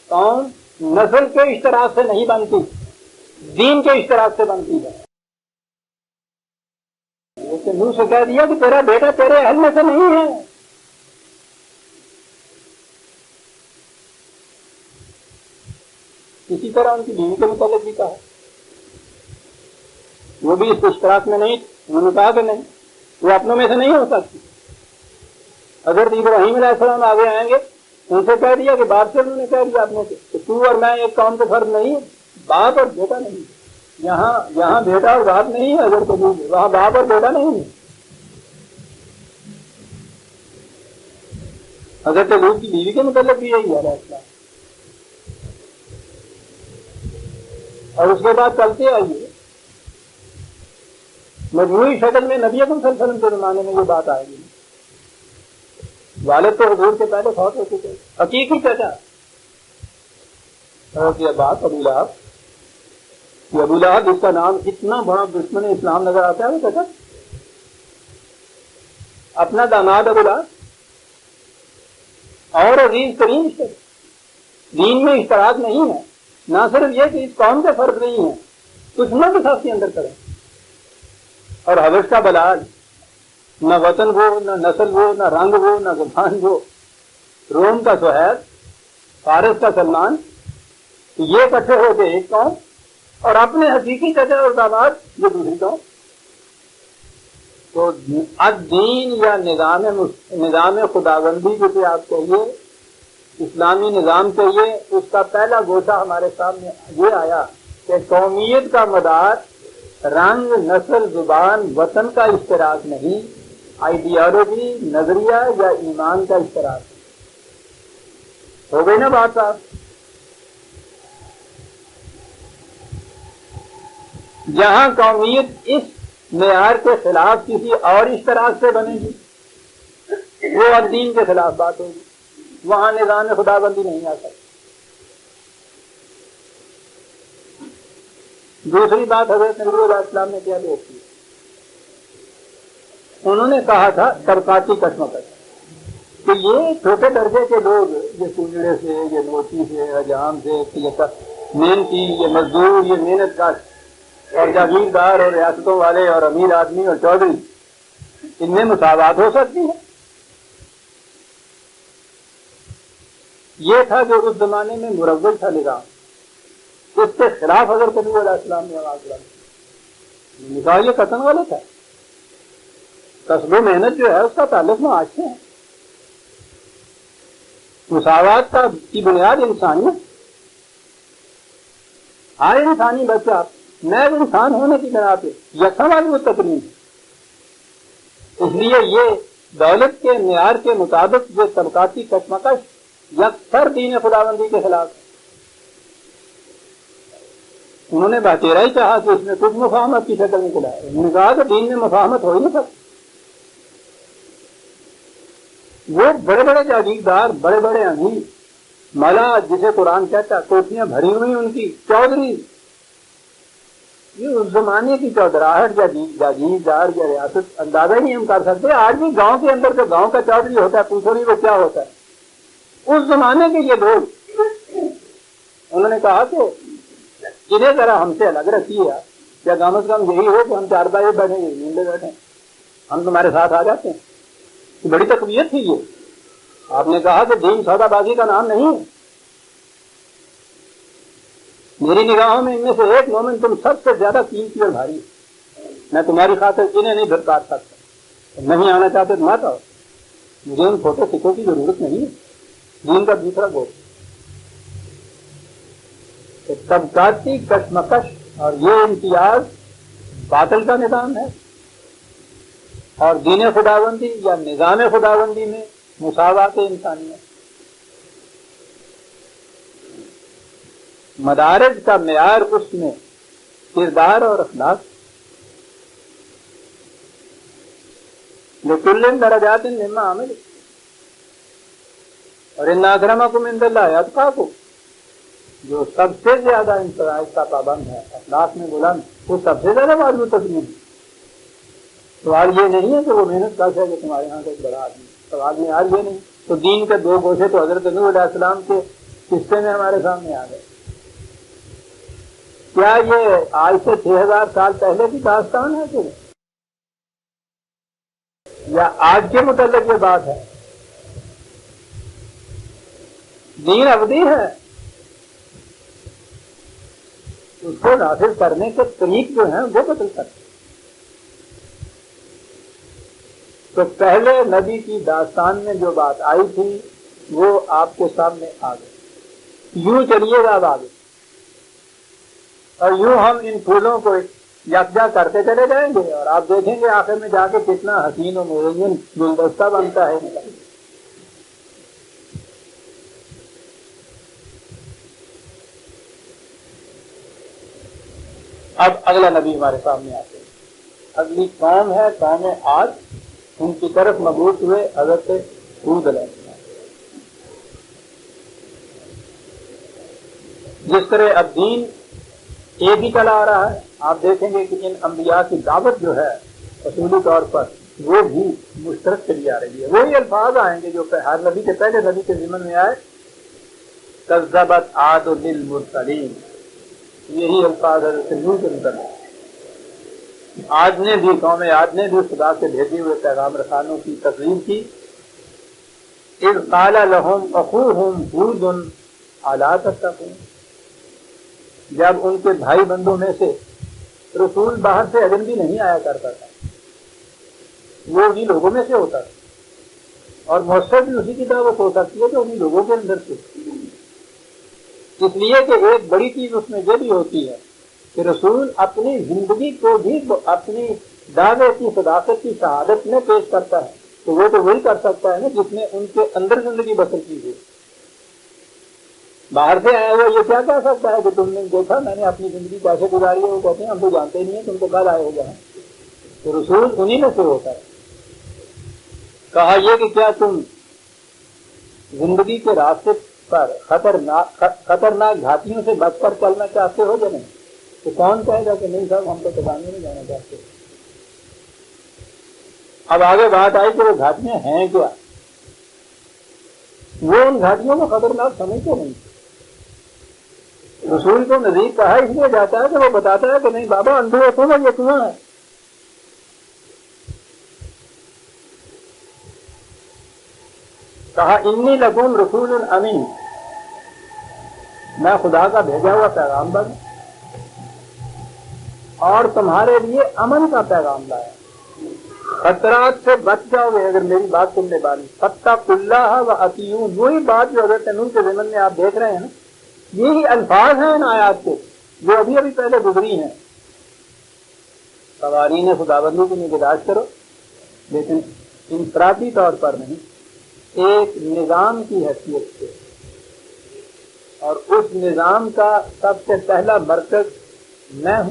قوم نسل کے اشتراک سے نہیں بنتی، دین کے اشتراک سے بنتی ہے. نوح سے کہہ دیا کہ تیرا بیٹا تیرے اہل میں سے نہیں ہے. اسی طرح ان کی بیوی کے متعلق بھی کہا، وہ بھی اس اشتراک میں نہیں. انہوں نے کہا کہ نہیں، وہ اپنوں میں سے نہیں ہو سکتی. حضرت ابراہیم علیہ السلام آگے آئیں گے، ان سے کہہ دیا کہ باپ سے انہوں نے کہہ دیا اپنے سے کہ تو اور میں ایک قوم کے فرد نہیں، باپ اور بیٹا نہیں. یہاں بیٹا اور باپ نہیں ہے حضرت ابراہیم، وہاں باپ اور بیٹا نہیں ہے. حضرت لوط کی بیوی کے متعلق بھی یہی ہے اسلام. اور اس کے بعد چلتے آئیے مجموعی شکل میں نبی اکرم صلی اللہ علیہ وسلم کے زمانے میں یہ بات آئے گی. والد تو حضور کے پہلے فوت ہو چکے، حقیقی چچا یہ بات ابو لہب، یہ ابو لہب جس کا نام اتنا بڑا دشمن اسلام نظر آتا ہے، وہ چچا اپنا داماد ابو لہب اور عزیز ترین دین میں اشتراک نہیں ہے نہ صرف یہ کہ اس قوم کے فرق نہیں ہے، دشمنوں کے ساتھ کے اندر کریں. اور حبش کا بلال، نہ وطن وہ، نہ نسل وہ، نہ رنگ وہ، نہ زبان وہ، روم کا سہیل، فارس کا سلمان، یہ اکٹھے ہو کے ایک قوم، اور اپنے حقیقی چچا اور داماد یہ دوسری قوم. تو الدین یا نظام خداوندی جسے آپ کہیے، اسلامی نظام کہیے، اس کا پہلا گوشہ ہمارے سامنے یہ آیا کہ قومیت کا مدار رنگ، نسل، زبان، وطن کا اشتراک نہیں، آئیڈیالوجی، نظریہ یا ایمان کا اشتراک. ہو گئی نا بات صاحب؟ جہاں قومیت اس معیار کے خلاف کسی اور اشتراک سے بنے گی، وہ الدین کے خلاف بات ہوگی، وہاں نظام خداوندی نہیں آ سکتی. دوسری بات حضرت نبی علیہ السلام نے کیا بیان کی؟ انہوں نے کہا تھا طبقاتی کشمکش، کہ یہ چھوٹے درجے کے لوگ، یہ سنجڑے سے، یہ نوچی سے، حجام سے، یہ محنتی، یہ مزدور، یہ محنت کش، اور جاگیردار اور ریاستوں والے اور امیر آدمی اور چودھری، ان میں مساوات ہو سکتی ہے. یہ تھا جو اس زمانے میں مروج تھا نظام. اس کے خلاف حضرت نبی علیہ السلام نے آواز اٹھائی. نکاح یہ قطن غلط ہے. کسب و محنت جو ہے اس کا تعلق معاش سے ہے. مساوات کی بنیاد انسانیت. ہر انسانی بچہ نئے انسان ہونے کی بنا پہ یکساں والی وہ تقریم ہے. اس لیے یہ دولت کے معیار کے مطابق جو طبقاتی کشمکش یکسر دین خداوندی کے خلاف ہے. انہوں نے باتیرا ہی چاہا کہ اس میں کچھ مفاہمت کی شکل نکل آئے. انہوں نے کہا کہ دین میں مفاہمت ہو ہی نہیں سکتی. وہ بڑے بڑے جاگیردار، بڑے بڑے امیر، ملا جسے قرآن کہتا، کوٹیاں بھری ہوئی ان کی، چودھری، یہ اس زمانے کی چودراہٹ یا جاگیردار یا ریاست اندازہ ہی نہیں ہم کر سکتے. آج بھی گاؤں کے اندر جو گاؤں کا چودھری ہوتا ہے، پوچھو نہیں وہ کیا ہوتا ہے. اس زمانے کے یہ لوگ، انہوں نے کہا کہ انہیں ذرا ہم سے الگ رکھیے، یا کم از کم یہی ہو کہ ہم چار بھائی بیٹھیں گے، نیندے بیٹھیں، ہم تمہارے ساتھ آ جاتے ہیں. بڑی تقویت تھی یہ. آپ نے کہا کہ دین سودا بازی کا نام نہیں ہے. میری نگاہوں میں ان میں سے ایک مومن تم سب سے زیادہ قیمتی اور بھاری ہے. میں تمہاری خاطر انہیں نہیں دھتکار سکتا. نہیں آنا چاہتے تو مت آؤ. مجھے ان چھوٹے سکھوں کی ضرورت نہیں ہے. دین کا دوسرا گول طبقاتی کشمکش اور یہ امتیاز باطل کا نظام ہے، اور دین خداوندی یا نظام خداوندی میں مساوات انسانیت. مدارج کا معیار اس میں کردار اور اخلاق. لکل درجات مما عمل، اور ان اکرمکم عند اللہ اتقاکم. جو سب سے زیادہ ان فرائض کا پابند ہے، اخلاق میں بلند، وہ سب سے زیادہ معلوم تسلیم ہے. سوال یہ نہیں ہے کہ وہ محنت کش ہے کہ تمہارے یہاں کا ایک بڑا آدمی. سوال میں آج یہ نہیں. تو دین کے دو گوشے تو حضرت نوح علیہ السلام کے قصے میں ہمارے سامنے آ گئے. کیا یہ آج سے 6000 سال پہلے کی داستان ہے کہ یا آج کے متعلق یہ بات ہے؟ دین ابدی ہے. اس کو نافذ کرنے کے طریق جو ہیں وہ بدل کرتے. تو پہلے نبی کی داستان میں جو بات آئی تھی وہ آپ کے سامنے آ گئی. یوں چلیے گا اب آگے، اور یوں ہم ان پھولوں کو یکجا کرتے چلے جائیں گے، اور آپ دیکھیں گے آخر میں جا کے کتنا حسین و مزین گلدستہ بنتا ہے. اب اگلا نبی ہمارے سامنے آتے ہیں. اگلی قوم ہے قوم عاد. ان کی طرف مبعوث ہوئے حضرت ہود علیہ السلام. جس طرح اب دین ایک ہی چلا آ رہا ہے، آپ دیکھیں گے کہ ان انبیاء کی دعوت جو ہے اصولی طور پر وہ بھی مشترک چلی آ رہی ہے. وہی الفاظ آئیں گے جو ہر نبی کے پہلے نبی کے ضمن میں آئے. کذبت عاد للمرسلین. یہی الفاظ حضرت نوح کے متعلق آج نے بھی قوم عاد نے بھی خدا سے بھیجے ہوئے پیغام رسانوں کی تقریر کی. اذ قال لهم اخوهم ہود الا تتقون، جب ان کے بھائی بندوں میں سے رسول باہر سے اجنبی نہیں آیا کرتا تھا، وہ انہی لوگوں میں سے ہوتا تھا اور مؤثر بھی اسی کی دعوت ہو سکتی ہے جو انہی لوگوں کے اندر سے. اس لیے کہ ایک بڑی چیز اس میں یہ بھی ہوتی ہے کہ رسول اپنی زندگی کو بھی اپنی دعوے کی صداقت کی شہادت میں پیش کرتا ہے، تو وہ تو وہی کر سکتا ہے نا جس نے ان کے اندر زندگی بسر کی ہے. باہر سے آیا ہوا یہ کیا کہہ سکتا ہے کہ تم نے دیکھا میں نے اپنی زندگی کیسے گزاری ہے؟ وہ کہتے ہیں ہم تو جانتے نہیں ہیں تم تو کل آئے ہو جائیں. تو رسول انہی میں سے ہوتا ہے. کہا یہ کہ کیا تم زندگی کے راستے پر خطرناک گھاٹیوں سے بچ کر چلنا چاہتے ہو یا نہیں؟ تو کون کہے گا کہ نہیں صاحب ہم تو کبانے میں جانا چاہتے. اب آگے بات آئی کہ وہ گھاٹیاں ہیں کیا. وہ ان گھاٹیوں کو خطرناک سمجھتے نہیں. رسول کو نزدیک کہا اس لیے جاتا ہے کہ وہ بتاتا ہے کہ نہیں بابا اندھو ہے تم یہ کنواں ہے. کہا انی لکم رسول امین، میں خدا کا بھیجا ہوا پیغامبر اور تمہارے لیے امن کا پیغام لایا. خطرات سے بچ جاؤ گے اگر میری بات تم نے مانی. فاتقوا اللہ واطیعون، وہی بات جو حضرت نوح کے ضمن میں آپ دیکھ رہے ہیں نا، یہی الفاظ ہیں ان آیات کے جو ابھی ابھی پہلے گزری ہیں. قوانین خداوندی کی نگہداشت کرو لیکن انفرادی طور پر نہیں، ایک نظام کی حیثیت سے. اور اس نظام کا سب سے پہلا مرکز میں ہوں،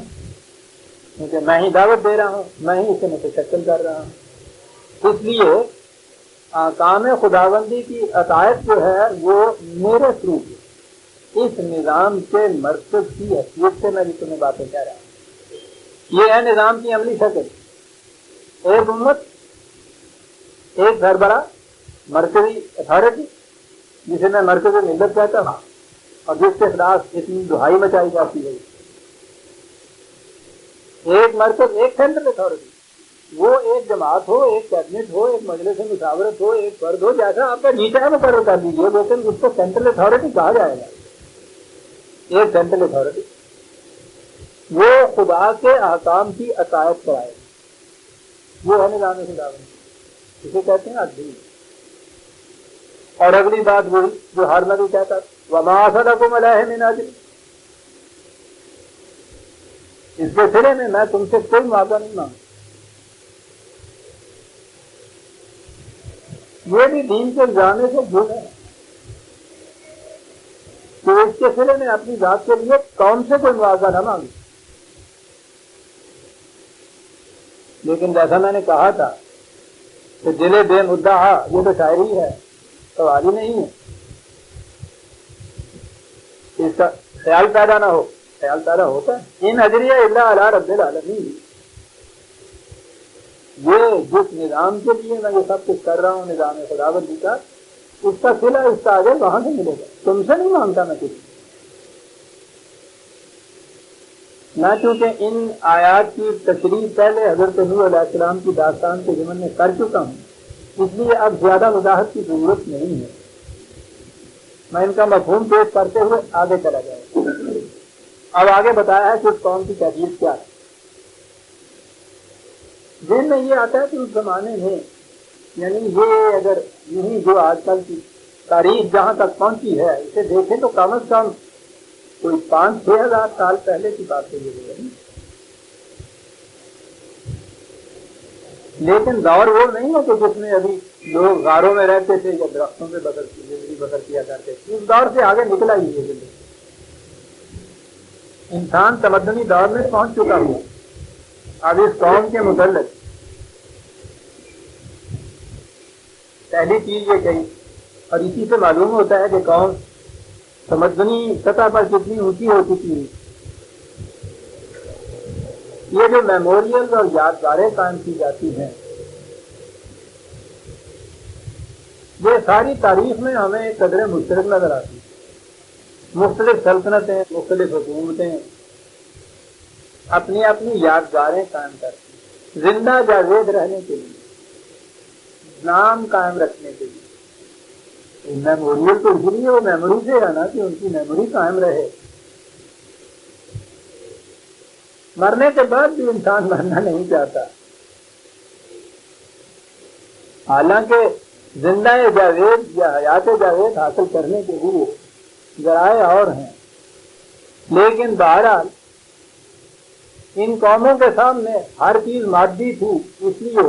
کیونکہ میں ہی دعوت دے رہا ہوں، میں ہی اسے متشکل کر رہا ہوں. اس لیے احکام خداوندی کی اطاعت جو ہے وہ میرے تھرو ہے. اس نظام کے مرکز کی حیثیت سے میں بھی تمہیں باتیں کہہ رہا ہوں. یہ ہے نظام کی عملی شکل. ایک امت، ایک سربراہ، مرکزی اتھارٹی جسے میں مرکزی ملت کہتا ہوں اور جس کے خلاف اتنی دہائی مچائی جاتی ہے. ایک مرکز، ایک سینٹرل اتھارٹی، وہ ایک جماعت ہو، ایک کیبنٹ ہو، ایک مجلس مشاورت ہو، ایک فرد ہو، جیسا آپ کا نیچا ہے مقرر کر دیجیے، لیکن اس کو سینٹرل اتھارٹی کہا جائے گا. ایک سینٹرل اتھارٹی وہ خدا کے احکام کی اطاعت کرائے، وہ ہے نظام خداوندی، اسے کہتے ہیں عدل. اور اگلی بات وہی جو ہر نبی کہتا وما اسألکم علیہ من اجر، اس کے سلے میں میں تم سے کوئی معاوضہ نہیں مانگتا. یہ بھی دین کے جانے سے جھوٹ ہے کہ اس کے سلے میں اپنی ذات کے لیے قوم سے کوئی معاوضہ نہ مانگے. لیکن جیسا میں نے کہا تھا کہ دل بے مدعا یہ تو شاعری ہے، سواری نہیں ہے. اس کا خیال پیدا نہ ہو، خیال پیدا ہوتا ہے. ان اجریہ الا علی رب العالمین، یہ جس نظام کے لیے میں یہ سب کچھ کر رہا ہوں نظام خداوندی کا، اس کا صلہ اس کا اجر وہاں سے ملے گا. تم سے نہیں مانگتا میں کچھ. نہ چونکہ ان آیات کی تشریح پہلے حضرت نوح علیہ السلام کی داستان کے ضمن میں کر چکا ہوں، اس لیے اب زیادہ وضاحت کی ضرورت نہیں ہے. میں ان کا مفہوم پیش کرتے ہوئے آگے چلا جاؤں. اب آگے بتایا ہے کہ اس قوم کی کیفیت کیا ہے. دل میں یہ آتا ہے کہ اس زمانے میں، یعنی یہ اگر یہی جو آج کل کی تاریخ جہاں تک پہنچی ہے اسے دیکھیں تو کم از کم کوئی 5-6 ہزار سال پہلے کی بات ہے یہ. لیکن دور وہ نہیں ہے کہ جس میں ابھی لوگ غاروں میں رہتے تھے یا درختوں پہ زندگی بسر کیا کرتے تھے. اس دور سے آگے نکلا ہی ہے زندگی. انسان تمدنی دور میں پہنچ چکا ہوا. اب اس قوم کے متعلق پہلی چیز یہ کہی، اور اسی سے معلوم ہوتا ہے کہ قوم تمدنی سطح پر کتنی اونچی ہو چکی ہے. یہ جو میموریل اور یادگاریں قائم کی جاتی ہیں، یہ ساری تاریخ میں ہمیں قدرے مشترک نظر آتی ہیں. مختلف سلطنتیں، مختلف حکومتیں، اپنی اپنی یادگاریں قائم کرتے ہیں زندہ جاوید رہنے کے لیے، نام قائم رکھنے کے لیے۔ میموریل تو اسی لیے وہ میموری سے ہے نا کہ ان کی میموری قائم رہے۔ مرنے کے بعد بھی انسان مرنا نہیں چاہتا، حالانکہ زندہ جاوید یا حیات جاوید حاصل کرنے کے لیے ذرائع اور ہیں، لیکن بہرحال ان قوموں کے سامنے ہر چیز مادی تھی، اس لیے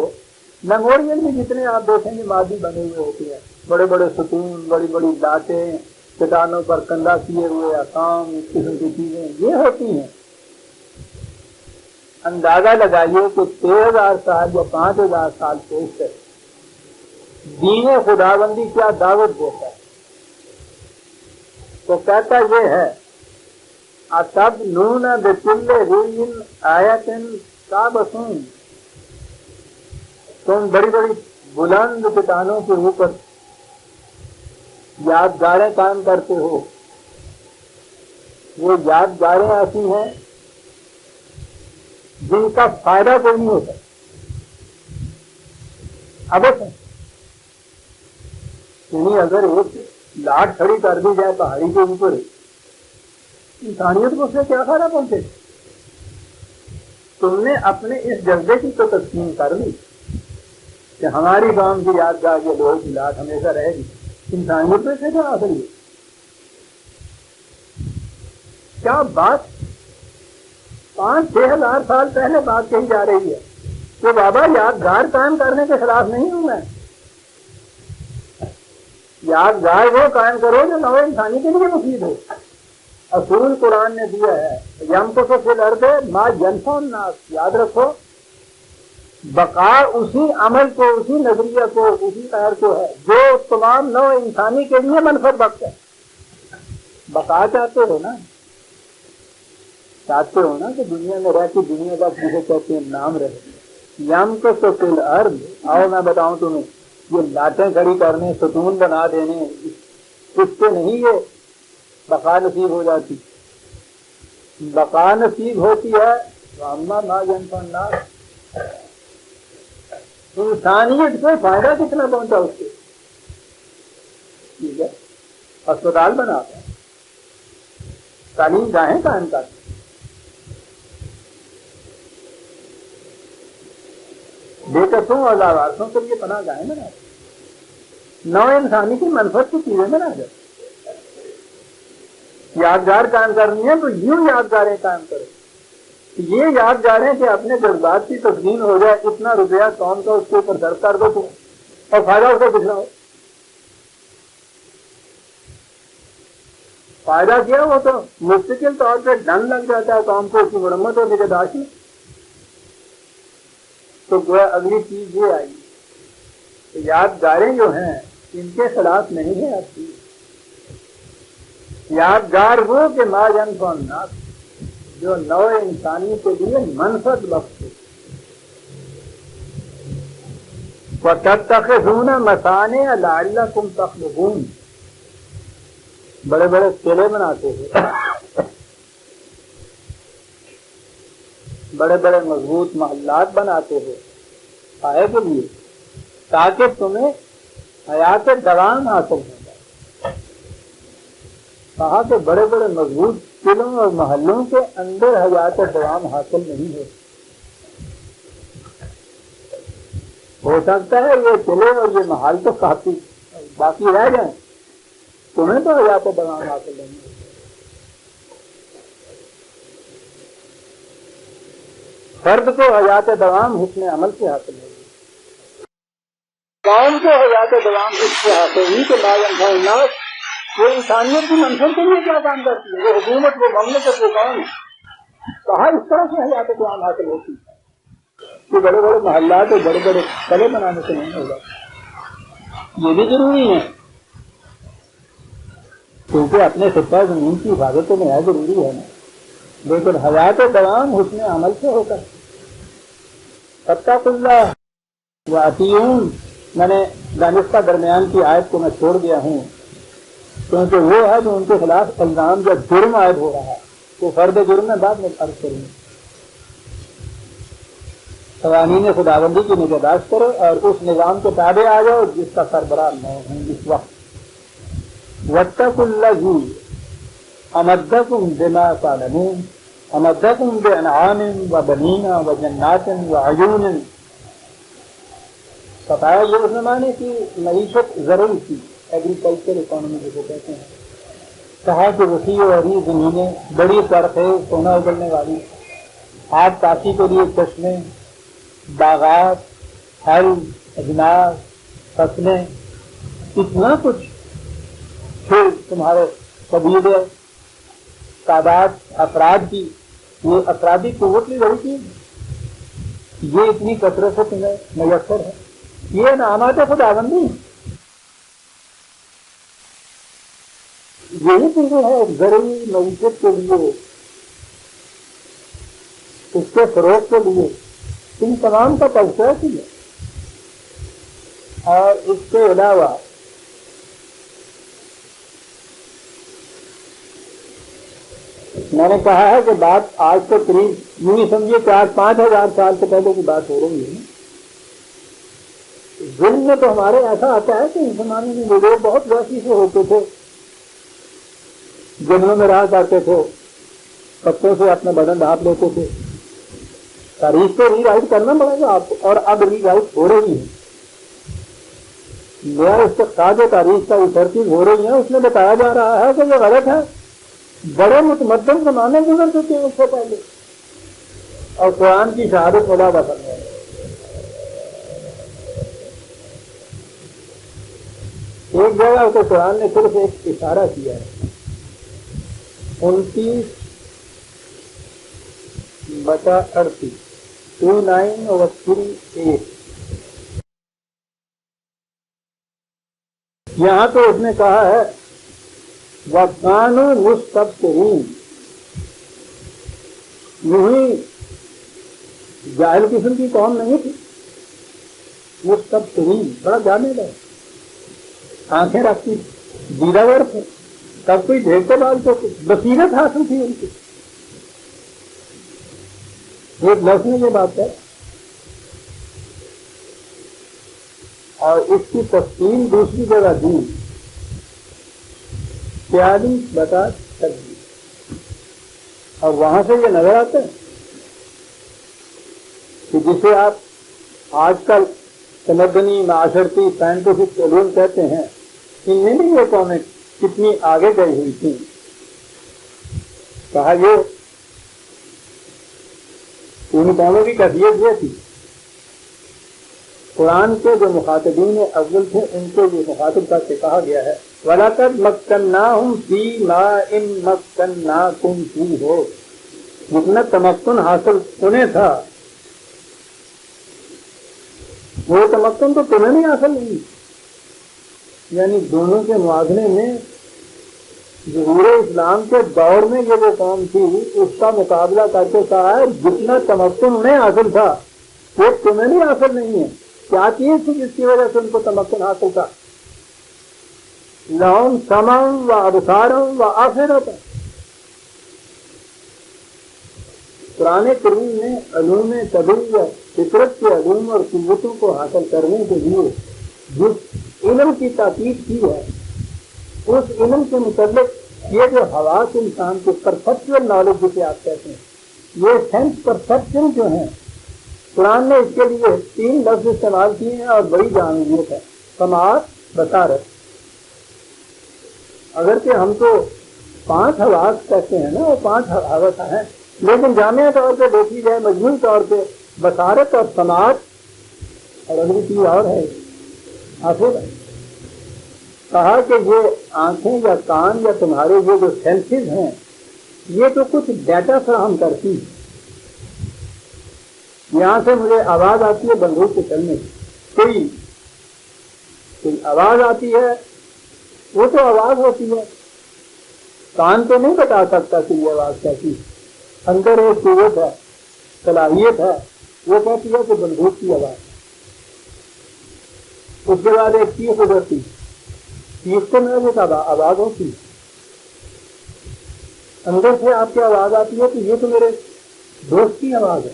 میموریل بھی جتنے آپ دیکھیں گے مادی بنے ہوئے ہوتے ہیں، بڑے بڑے ستون، بڑی بڑی لاٹیں، چٹانوں پر کندہ کیے ہوئے احکام، اس قسم کی چیزیں یہ ہوتی ہیں۔ اندازہ لگائیے کہ 3000 سال یا 5000 سال پیش ہے، دین خداوندی کیا دعوت دیتا ہے؟ تو کہتا یہ ہے اَتَبْنُونَ بِكُلِّ رِیعٍ آیَةٍ تَعْبَثُونَ، تم بڑی بڑی بلند چٹانوں کے اوپر یادگاریں قائم کرتے ہو، وہ یادگاریں ایسی ہیں جن کا فائدہ کوئی نہیں ہوتا، ابد ہے۔ یعنی اگر ایک لاٹ کھڑی کر دی جائے پہاڑی کے اوپر، انسانیت کو اس سے کیا فائدہ پہنچے؟ تم نے اپنے اس جذبے کی تو تسلیم کر لی کہ ہماری قوم کی یادگار یہ لوہے کی لاٹ ہمیشہ رہے گی، انسانیت پہ سے کیا حاصل ہے؟ کیا بات 5-6 ہزار سال پہلے بات کہی جا رہی ہے کہ بابا یادگار قائم کرنے کے خلاف نہیں ہوں میں، یادگار وہ قائم کرو جو نوع انسانی کے لیے مفید ہو۔ اصول قرآن نے دیا ہے یمکث فی الارض ما ینفع الناس، یاد رکھو بقا اسی عمل کو، اسی نظریہ کو، اسی خیر کو ہے جو تمام نوع انسانی کے لیے منفعت بخش ہے۔ بقا چاہتے ہو نا، چاہتے ہو نا کہ دنیا میں رہ کے دنیا کا جسے کہتے ہیں نام رہے۔ یمکث فی الارض، آؤ میں بتاؤں تمہیں، یہ لاٹیں کھڑی کرنے، ستون بنا دینے، اس سے نہیں یہ بقا نصیب ہو جاتی۔ بقا نصیب ہوتی ہے وَأَمَّا مَا يَنفَعُ النَّاسَ، انسانیت کو فائدہ کتنا پہنچا اس سے؟ ٹھیک ہے، اسپتال بناتا ہے، تعلیم گاہیں قائم کرتا ہے، بے کسوں اور لاوارثوں کے لیے پناہ گاہیں بناتا ہے، نوع انسانی کی منفعت کی چیزیں بنا جاتی۔ یادگار قائم کرنی ہے تو یوں یادگاریں قائم کرو، یہ یادگاریں کہ اپنے جذبات کی تسکین ہو جائے، اتنا روپیہ قوم کا اس کے اوپر درد کر دو تم، اور فائدہ اس کو پچھڑاؤ۔ فائدہ کیا ہو تو مستقل طور پہ ڈنگ لگ جاتا ہے قوم کو، اس کی مرمت اور نگہداشت میں۔ تو گویا اگلی چیز یہ آئی کہ یادگاریں جو ہیں ان کے خلاف نہیں ہے آپ کی، یادگار وہ کہ ما ینفع الناس، جو نوع انسانی کے لیے منفعت بخش ہے۔ وَتَتَّخِذُونَ مَصَانِعَ لَعَلَّكُمْ تَخْلُدُونَ، بڑے بڑے قلعے بناتے ہیں، بڑے بڑے مضبوط محلات بناتے ہیں، کائے کے لیے؟ تاکہ تمہیں حیات دوام حاصل ہو جائے۔ کہا کہ بڑے بڑے مضبوط قلعوں اور محلوں کے اندر حیات دوام حاصل نہیں ہو سکتا ہے یہ قلعے اور یہ محل تو کافی باقی رہ جائیں، تمہیں تو حیات دوام حاصل نہیں ہو۔ فرد کو حیات دوام حسن عمل سے حاصل ہوگی، قوم کو حیات دوام اس سے حاصل ہوئی کہ ما ینفع الناس، وہ انسانیت کی منفعت کے لیے کیا کام کرتی ہے، وہ حکومت، وہ مملکت، وہ قوم، کہا اس طرح سے حیات دوام حاصل ہوتی ہے کہ بڑے بڑے محلات اور بڑے بڑے قلعے بنانے سے نہیں ہوگا۔ یہ بھی ضروری ہے کیونکہ اپنے خطہ زمین کی حفاظت میں ہے، ضروری ہے نا، لیکن حیات دوام حسن عمل سے ہوتا ہے۔ فاتقوا اللہ واطیعون، میں نے دانستہ درمیان کی آیت کو میں چھوڑ دیا ہوں کیونکہ وہ ہے جو ان کے خلاف الزام یا جرم عائد ہو رہا ہے، تو فرد جرم میں بعد میں عرض کروں گی۔ قوانین خداوندی کی نگہداشت کرو اور اس نظام کے تابع آ جاؤ جس کا سربراہ میں ہوں اس وقت. واتقوا الذی امدکم بما تعلمون امدکم بانعام وبنین وجنات وعیون. بتایا یہ اس زمانے کی معیشت ضروری تھی، ایگریکلچر اکانومی جسے کہتے ہیں. کہا کہ وسیع و عریض زمینیں، بڑی سرخیز سونا اگلنے والی، آب پاکی کے لیے چشمے، باغات، پھل، اجناس، فصلیں، اتنا کچھ. پھر تمہارے قبیلے، تعداد افراد کی، یہ افرادی قوت بھی بڑی چیز، یہ اتنی کثرت سے تمہیں میسر ہے. یہ انعامات خداوندی یہی چیزیں ہیں ضروری معیشت کے لیے، اس کے فروغ کے لیے. ان تمام کا تذکرہ کیا. اور اس کے علاوہ میں نے کہا ہے کہ بات آج سے قریب یوں ہی سمجھیے کہ آج 5000 سال سے پہلے کی بات ہو رہی ہے. ذہن میں تو ہمارے ایسا آتا ہے کہ اس زمانے میں لوگ بہت ویسی سے ہوتے تھے، جنگلوں میں رہا کرتے تھے، پتوں سے اپنا بدن ڈھانپ لیتے تھے. تاریخ کو ری رائٹ کرنا پڑے گا آپ کو، اور اب ری رائٹ ہو رہی ہے. نیا استقاط تاریخ کا ریسرچ ہو رہی ہے، اس میں بتایا جا رہا ہے کہ یہ غلط ہے. بڑے متمدن زمانے گزر چکے ہیں اس سے پہلے، اور قرآن کی شہادت ملا بسل ہے. ایک جگہ کو قرآن نے صرف ایک اشارہ کیا ہے، 29/38 29/38. یہاں تو اس نے کہا ہے وَكَانُوا مُسْتَبْصِرِينَ. یہی جاہل قسم کی قوم نہیں تھی. مستبصرین بڑا جانے لگا، آنکھیں رکھتی، دیدہ ور تھے، تب کوئی دیکھتے بالتے تھے، بصیرت حاصل تھی ان کی. ایک لفظ میں یہ بات ہے. اور اس کی تفصیل دوسری جگہ دی 43/26. اور وہاں سے یہ نظر آتا ہے کہ جسے آپ آج کل تمدنی، معاشرتی، سائنٹیفک علوم کہتے ہیں، ان میں بھی یہ قومیں کتنی آگے گئی ہوئی تھی. کہا یہ ان قوموں کی کیفیت یہ تھی. قرآن کے جو مخاطبین اول تھے ان کو یہ مخاطب کر کے کہا گیا ہے وَلَقَدْ مَكَّنَّاهُمْ فِي مَاءٍ مَكَّنَّاكُمْ فِيهِ. جتنا تمکن حاصل انہیں تھا وہ تمکن تو تمہیں نہیں حاصل نہیں. یعنی دونوں کے موازنے میں ظہور اسلام کے دور میں یہ جو قوم تھی اس کا مقابلہ کر کے کہا ہے جتنا تمکن انہیں حاصل تھا وہ تمہیں نہیں حاصل نہیں ہے. کیا چیز تھی جس کی وجہ سے ان کو تمکن حاصل تھا؟ لَهُمْ سَمْعٌ وَأَبْصَارٌ وَأَفْئِدَةٌ. قرآن کریم نے علوم طبیعیت، فطرت کے علوم اور قوتوں کو حاصل کرنے کے لیے جس علم کی تاکید کی ہے اس علم کے متعلق یہ جو حواس انسان کے پرسپچل نالج جسے آپ کہتے ہیں، یہ سینس پرسپشن جو ہیں، قرآن نے اس کے لیے 3 لفظ استعمال کیے ہیں اور بڑی جامعیت ہے. سماعت، بصارت. اگرچہ ہم تو 5 حواس کہتے ہیں نا، وہ 5 حواس ہیں، لیکن جامعہ طور پہ دیکھی جائے مجموعی طور پہ بصارت اور سماعت اور اگلی چیز اور ہے آنکھیں. کہا کہ یہ آنکھیں یا کان یا تمہارے یہ جو سینسز ہیں یہ تو کچھ ڈیٹا فراہم کرتی ہے. یہاں سے مجھے آواز آتی ہے بندوق کے چلنے کی، کوئی آواز آتی ہے، وہ تو آواز ہوتی ہے. کان تو نہیں بتا سکتا کہ یہ آواز کیسی ہے. اندر ایک قوت ہے، صلاحیت ہے، وہ کہتی ہے کہ بندوق کی آواز. اس کے بعد ایک چیخ گزرتی، چیخ سے میں ایک آواز ہوتی، اندر سے آپ کی آواز آتی ہے کہ یہ تو میرے دوست کی آواز ہے.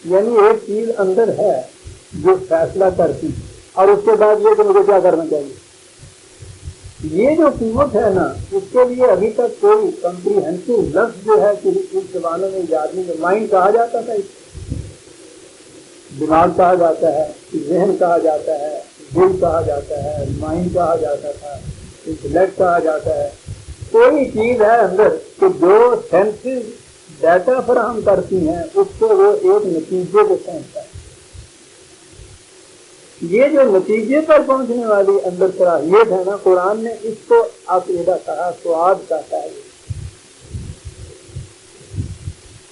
یعنی ایک چیز اندر ہے جو فیصلہ کرتی اور اس کے بعد یہ کہ مجھے کیا کرنا چاہیے. یہ جو قوت ہے نا اس کے لیے ابھی تک کوئی کمپریہنسو لفظ جو ہے کہ ان زبانوں میں آدمی کو مائنڈ کہا جاتا تھا, دماغ کہا جاتا ہے, ذہن کہا جاتا ہے, دل کہا جاتا ہے, مائنڈ کہا جاتا تھا, انٹلیکٹ کہا جاتا ہے. کوئی چیز ہے اندر کہ جو سینسز ڈیٹا فراہم کرتی ہیں اس کو وہ ایک نتیجے کو پہنچتا ہے. یہ جو نتیجے پر پہنچنے والی اندر صلاحیت ہے نا, قرآن نے اس کو عقیدہ کہا, سواد کہتا ہے.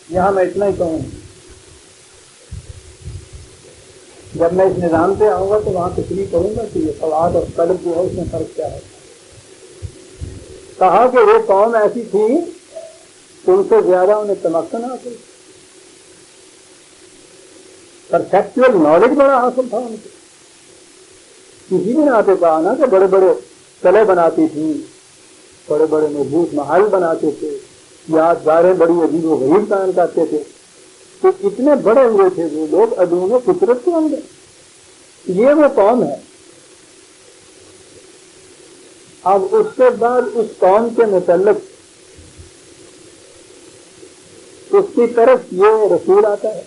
یہاں میں اتنا ہی کہوں, جب میں اس نظام پہ آؤں گا تو وہاں تشریح کروں گا کہ یہ سواد اور قلب جو ہے اس میں فرق کیا ہے. کہا کہ وہ قوم ایسی تھی کہ ان سے زیادہ انہیں تمکن حاصل, پرسیپچوئل نالج بڑا حاصل تھا ان کو. کسی بھی نہ کہا نا کہ بڑے بڑے قلعے بناتی تھی, بڑے بڑے مضبوط محل بناتے تھے, یادگاریں بڑی عجیب و غریب قائم کرتے تھے. تو اتنے بڑے ہوئے تھے وہ لوگ ادون فطرت کے اندر. یہ وہ قوم ہے. اب اس کے بعد اس قوم کے متعلق اس کی طرف یہ رسول آتا ہے,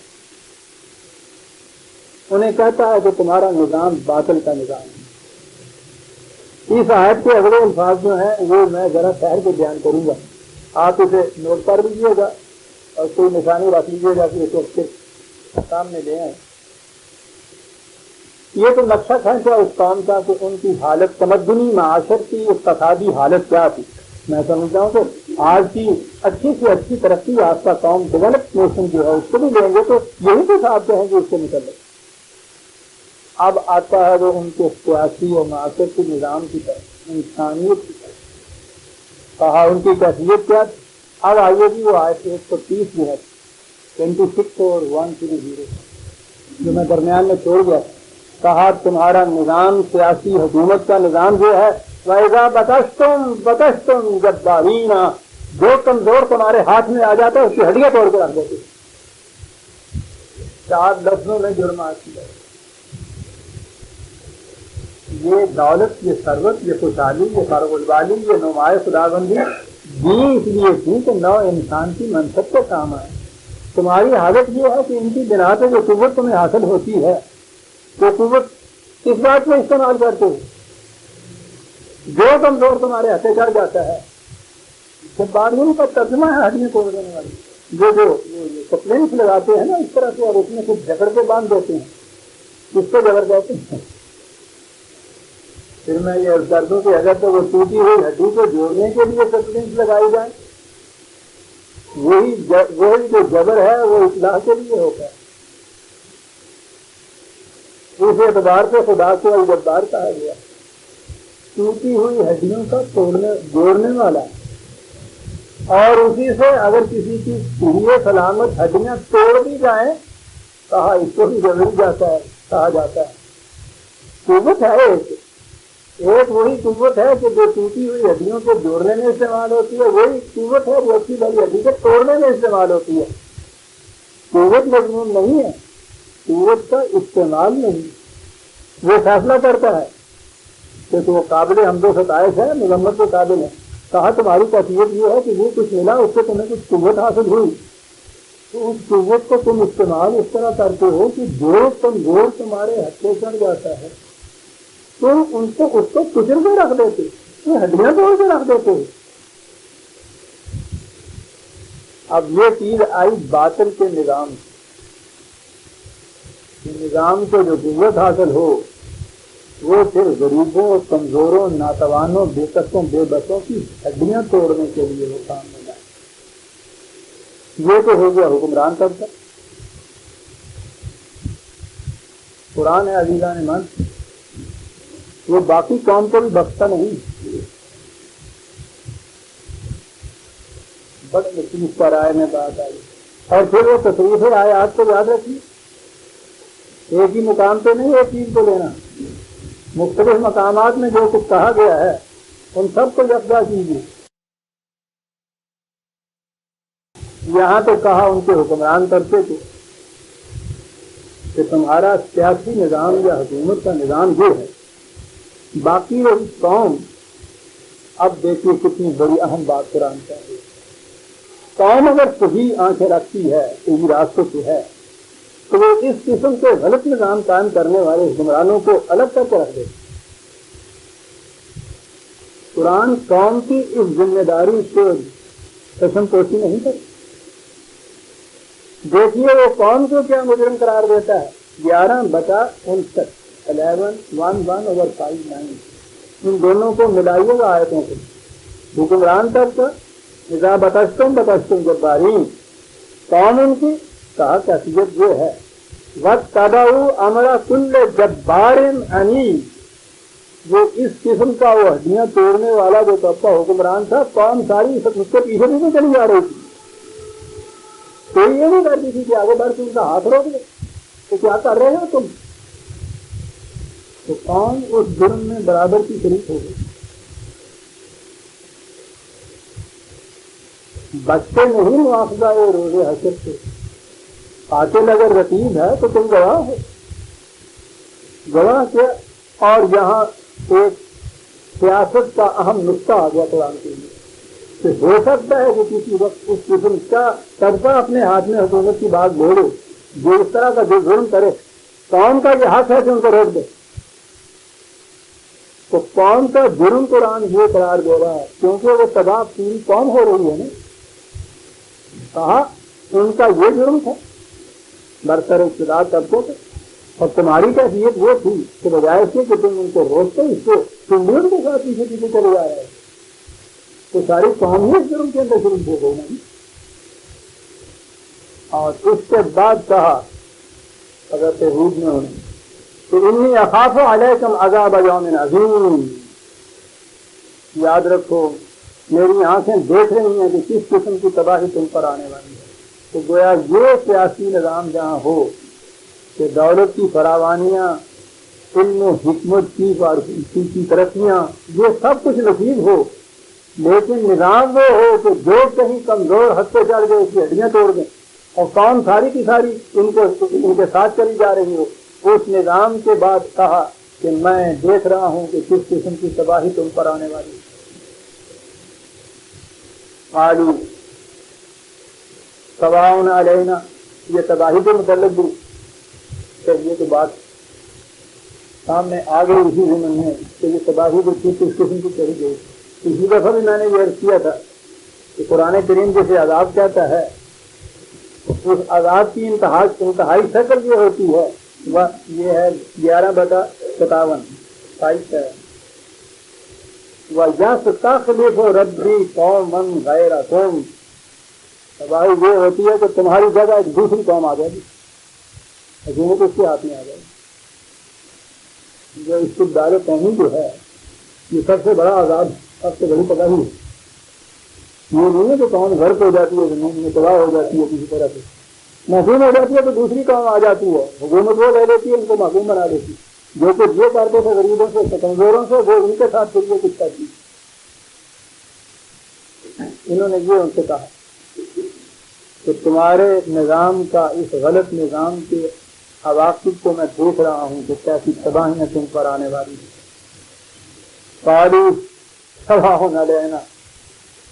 انہیں کہتا ہے کہ تمہارا نظام باطل کا نظام ہے. اس آیت کے اگلے الفاظ جو ہیں وہ میں ذرا ٹھہر کے بیان کروں گا, آپ اسے نوٹ کر لیجیے گا اور کوئی نشانی رکھ لیجیے گا کہ اس وقت سامنے لے آئیں. یہ تو نقشہ کھینچا اس قوم کا کہ ان کی حالت تمدنی معاشرت کی اقتصادی حالت کیا تھی. میں سمجھتا ہوں کہ آج کی اچھی سے اچھی ترقی یافتہ قوم ڈیولپ نیشن جو ہے اس کو بھی لیں گے تو یہی کچھ آپ کہیں گے اس سے متعلق. اب آتا ہے وہ ان کے سیاسی اور معاشرتی نظام کی طرف, انسانیت کی طرف. کہا ان کی کیفیت کیا تھی. اب آئیے جی وہ آیت 130 جو ہے 26 اور 130 جو میں درمیان میں چھوڑ گیا. کہا تمہارا نظام سیاسی حکومت کا نظام جو ہے وَإِذَا بَطَشْتُمْ جَبَّارِينَ, جو کمزور تمہارے ہاتھ میں آ جاتا ہے اس کی ہڈیاں توڑ کے رکھ دیتے. 4 لفظوں میں جرمات کیا. یہ دولت, یہ ثروت, یہ خوشحالی, یہ فارغ البالی, یہ نمایاں خدابندی دی اس لیے تھی کہ نو انسان کی منصب کو کام آئے. تمہاری حالت یہ ہے کہ ان کی بنا پہ جو قوت تمہیں حاصل ہوتی ہے وہ قوت کس بات میں استعمال کرتے ہو. جو کمزور تمہارے ہاتھیں چڑھ جاتا ہے, جب بارہویں کا ترجمہ ہے ہڈیاں توڑ دینے والی, جو کپلینس لگاتے ہیں نا اس طرح سے اور اس میں کچھ جکڑ کے باندھ دیتے ہیں, اس کو جبر کہتے ہیں. پھر میں یہ عرض کر دوں کہ اگر تو وہ ٹوٹی ہوئی ہڈی کو جوڑنے کے لیے کپلینس لگائی جائے, وہی جو جبر ہے وہ اصلاح کے لیے ہوتا ہے. اس اعتبار سے خدا کو الجبار کہا گیا, ٹوٹی ہوئی ہڈیوں کا جوڑنے والا. اور اسی سے اگر کسی کی پوری سلامت ہڈیاں توڑ دی جائیں, کہا اس کو بھی جبری جاتا ہے, کہا جاتا ہے. قوت ہے ایک وہی قوت ہے کہ جو ٹوٹی ہوئی ہڈیوں کو جوڑنے میں استعمال ہوتی ہے, وہی قوت ہے جو اچھی بڑی ہڈی کو توڑنے میں استعمال ہوتی ہے. قوت مضمون نہیں ہے, قوت کا استعمال نہیں. وہ فیصلہ کرتا ہے کہ وہ قابل حمد و ستائش ہے, مذمت کے قابل ہے. کہا تمہاری کیفیت یہ ہے کہ وہ کچھ ملا, اس سے تمہیں کچھ قوت حاصل ہوئی, تو اس قوت کو تم استعمال اس طرح کرتے ہو کہ جو کمزور تمہارے ہتھے چڑھ جاتا ہے تو ان کو اس کو کچل کے رکھ دیتے, وہ ہڈیاں توڑ کے رکھ دیتے. اب یہ چیز آئی باطل کے نظام, نظام کو جو قوت حاصل ہو وہ پھر غریبوں, کمزوروں, ناتوانوں, بے کسوں, بے بسوں کی ہڈیاں توڑنے کے لیے وہ کام میں لائے. یہ تو ہو گیا حکمران طبقہ. قرآن ہے عزیزان من, وہ باقی قوم کو بھی بخشتا نہیں. بڑے لطیف پر آئے میں بات آئی. اور پھر وہ تصریف آیات کو یاد رکھیے, ایک ہی مقام پہ نہیں ایک چیز کو لینا, مختلف مقامات میں جو کچھ کہا گیا ہے ان سب کو یکجا کیجیے. یہاں تو کہا ان کے حکمران کرتے تھے, کہ تمہارا سیاسی نظام یا حکومت کا نظام یہ ہے. باقی وہ قوم، اب دیکھیے کتنی بڑی اہم بات قرآن کہہ رہی ہے. قوم اگر صحیح آنکھیں رکھتی ہے، صحیح راستے سے ہے، تو وہ اس قسم کے غلط نظام قائم کرنے والے حکمرانوں کو الگ کر کے رکھ دے. قرآن قوم کی اس ذمہ داری سے قسم کوشی نہیں کرتی. دیکھیے وہ قوم کو کیا مجرم قرار دیتا ہے. 11/59 11/5/9 ان دونوں کو ملائیے گا آیتوں سے. حکمران تک کا اذا بطشتم جبارین، قوم ان کی کہا کیفیت یہ ہے وَاتَّبَعُوا أَمْرَ كُلِّ جَبَّارٍ عَنِيدٍ، وہ اس قسم کا وہ ہڈیاں توڑنے والا جو طبقہ حکمران تھا، قوم ساری اس کے پیچھے پیچھے چلی جا رہی تھی. کوئی یہ نہیں کرتی تھی کہ آگے بڑھ کے ان کا ہاتھ روک دے تو کیا کر رہے ہو تم. تو قوم اس جرم میں برابر کی شریک ہو گئی. بچے نہیں مواخذہ ہے روز حشر سے. قاتل اگر رقیب ہے تو تم گواہ ہو. گواہ کیا. اور یہاں ایک سیاست کا اہم نقطہ آ گیا قرآن کے لیے کہ ہو سکتا ہے کہ کسی وقت اس قسم کا طبقہ اپنے ہاتھ میں حکومت کی بات بولے جو اس طرح کا جو ظلم کرے. قوم کا یہ حق ہے کہ ان کو روک دے. تو قوم کا جرم قرآن یہ قرار دے رہا ہے کیونکہ وہ تباہ پوری قوم ہو رہی ہے نا. کہا ان کا یہ جرم تھا برسر اقتدار طبقوں پہ، اور تمہاری کیفیت وہ تھی کہ بجائے اس کے کہ تم ان کو روکتے اس کو تم کے ساتھ پیچھے پیچھے چلے جا رہے. تو ساری قوم ہی اس جرم کے اندر شروع ہو گئی نہیں. اور اس کے بعد کہا حضرت ہود نے انہیں کہ انی اخاف علیکم عذاب یوم عظیم. یاد رکھو میری آنکھیں دیکھ رہی ہیں کہ کس قسم کی تباہی تم پر آنے والی ہے. تو گویا یہ سیاسی نظام جہاں ہو کہ دولت کی فراوانیاں، علم و حکمت کی ترقیاں، یہ سب کچھ نصیب ہو، لیکن نظام وہ ہو کہ جو کہیں کمزور حد پہ چڑھ گئے اس کی ہڈیاں توڑ دیں اور قوم ساری کی ساری ان کے ساتھ چلی جا رہی ہو. اس نظام کے بعد کہا کہ میں دیکھ رہا ہوں کہ کس قسم کی تباہی تم پر آنے والی ہے. قالوا سواء علینا، یہ تباہی کے متعلق بھی یہ تو بات سامنے آ گئی اسی زمین میں کہ یہ تباہی جو تھی کس قسم کی چلی گئی. اسی دفعہ بھی میں نے یہ عرض کیا تھا کہ قرآن کریم جیسے عذاب کہتا ہے اس عذاب کی انتہائی شکل یہ ہوتی ہے وہ یہ ہے 11/57 ہے وَيَسْتَخْلِفُ رَبِّي قَوْمًا غَيْرَكُمْ. تباہی یہ ہوتی ہے کہ تمہاری جگہ ایک دوسری قوم آ جائے گی، حکومت اس کے ہاتھ میں آ جائے گی. جو استبدال قومی جو ہے یہ سب سے بڑا عذاب، سب سے بڑی تباہی ہے. یہ نہیں ہے کہ قوم غرق ہو جاتی ہے، زمین میں تباہ ہو جاتی ہے، کسی طرح سے محکوم ہو جاتی ہے تو دوسری قوم آ جاتی ہے، حکومت وہ لے لیتی ہے، ان کو محکوم بنا دیتی ہے. جو کچھ یہ کرتے تھے غریبوں سے کمزوروں سے وہ ان کے ساتھ پھر یہ کچھ کرتی. انہوں نے یہ ان سے کہا کہ تمہارے نظام کا اس غلط نظام کے عواقب کو میں دیکھ رہا ہوں کہ کیسی تباہیاں تم پر آنے والی ہیں. قالوا سواء علینا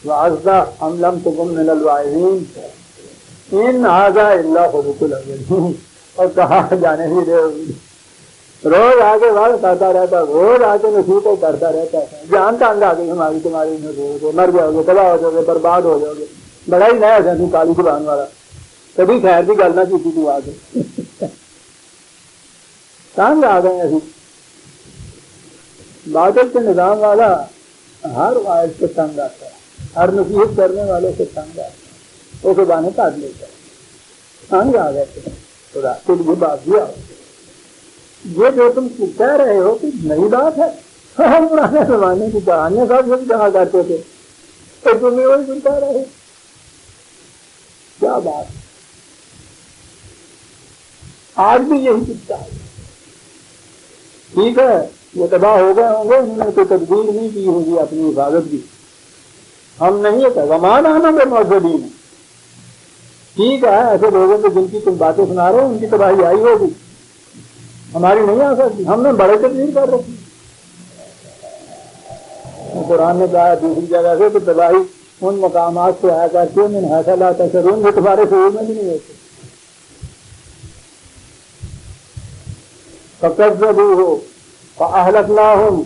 وعزا ام لم تکن من الواعظین ان ھذا الا خلق الاولین. اور کہا جانے ہی دے، روز آگے وعظ کرتا رہتا، روز آگے نصیحتیں کرتا رہتا ہے. جان تانگ آ گئی ہماری تمہاری، مر جاؤ گے، تباہ ہو جاؤ گے، برباد ہو جاؤ گے. بڑا ہی نیا سنی کالی زبان والا، کبھی خیر کی گل نہ کی تھی. آگے تانگ آ گئے ایسی. باطل کے نظام والا ہر وائز سے تنگ آتا ہے، ہر نصیحت کرنے والے سے تنگ آتا ہے، وہ زبانیں کاٹ لیتا ہے. تنگ آ گئے تھے. خدا کے لیے بات دیا یہ جو تم کہہ رہے ہو کہ نئی بات ہے. ہم پرانے زمانے کی کہانیاں سب کچھ کہا کرتے تھے تو تمہیں وہی سنتا رہے. کیا بات، آج بھی یہی چلتا ہے. ٹھیک ہے وہ تباہ ہو گئے ہوں گے، انہوں نے کوئی تدبیر نہیں کی ہوگی اپنی حفاظت کی. ہم نہیں ہے زمان آنا گے موجودین. ٹھیک ہے ایسے لوگوں کو جن کی تم باتیں سنا رہے ہو ان کی تباہی آئی ہوگی، ہماری نہیں آ سکتی، ہم نے بڑے تقریر کر رکھی. قرآن نے کہا دوسری جگہ سے کہ تباہی ان مقامات سے آیا کرتی ہے من حیث لا تشعرون، جو تمہارے شعور میں بھی نہیں ہوتے. فَكَذَّبُوهُ فَأَهْلَكْنَاهُمْ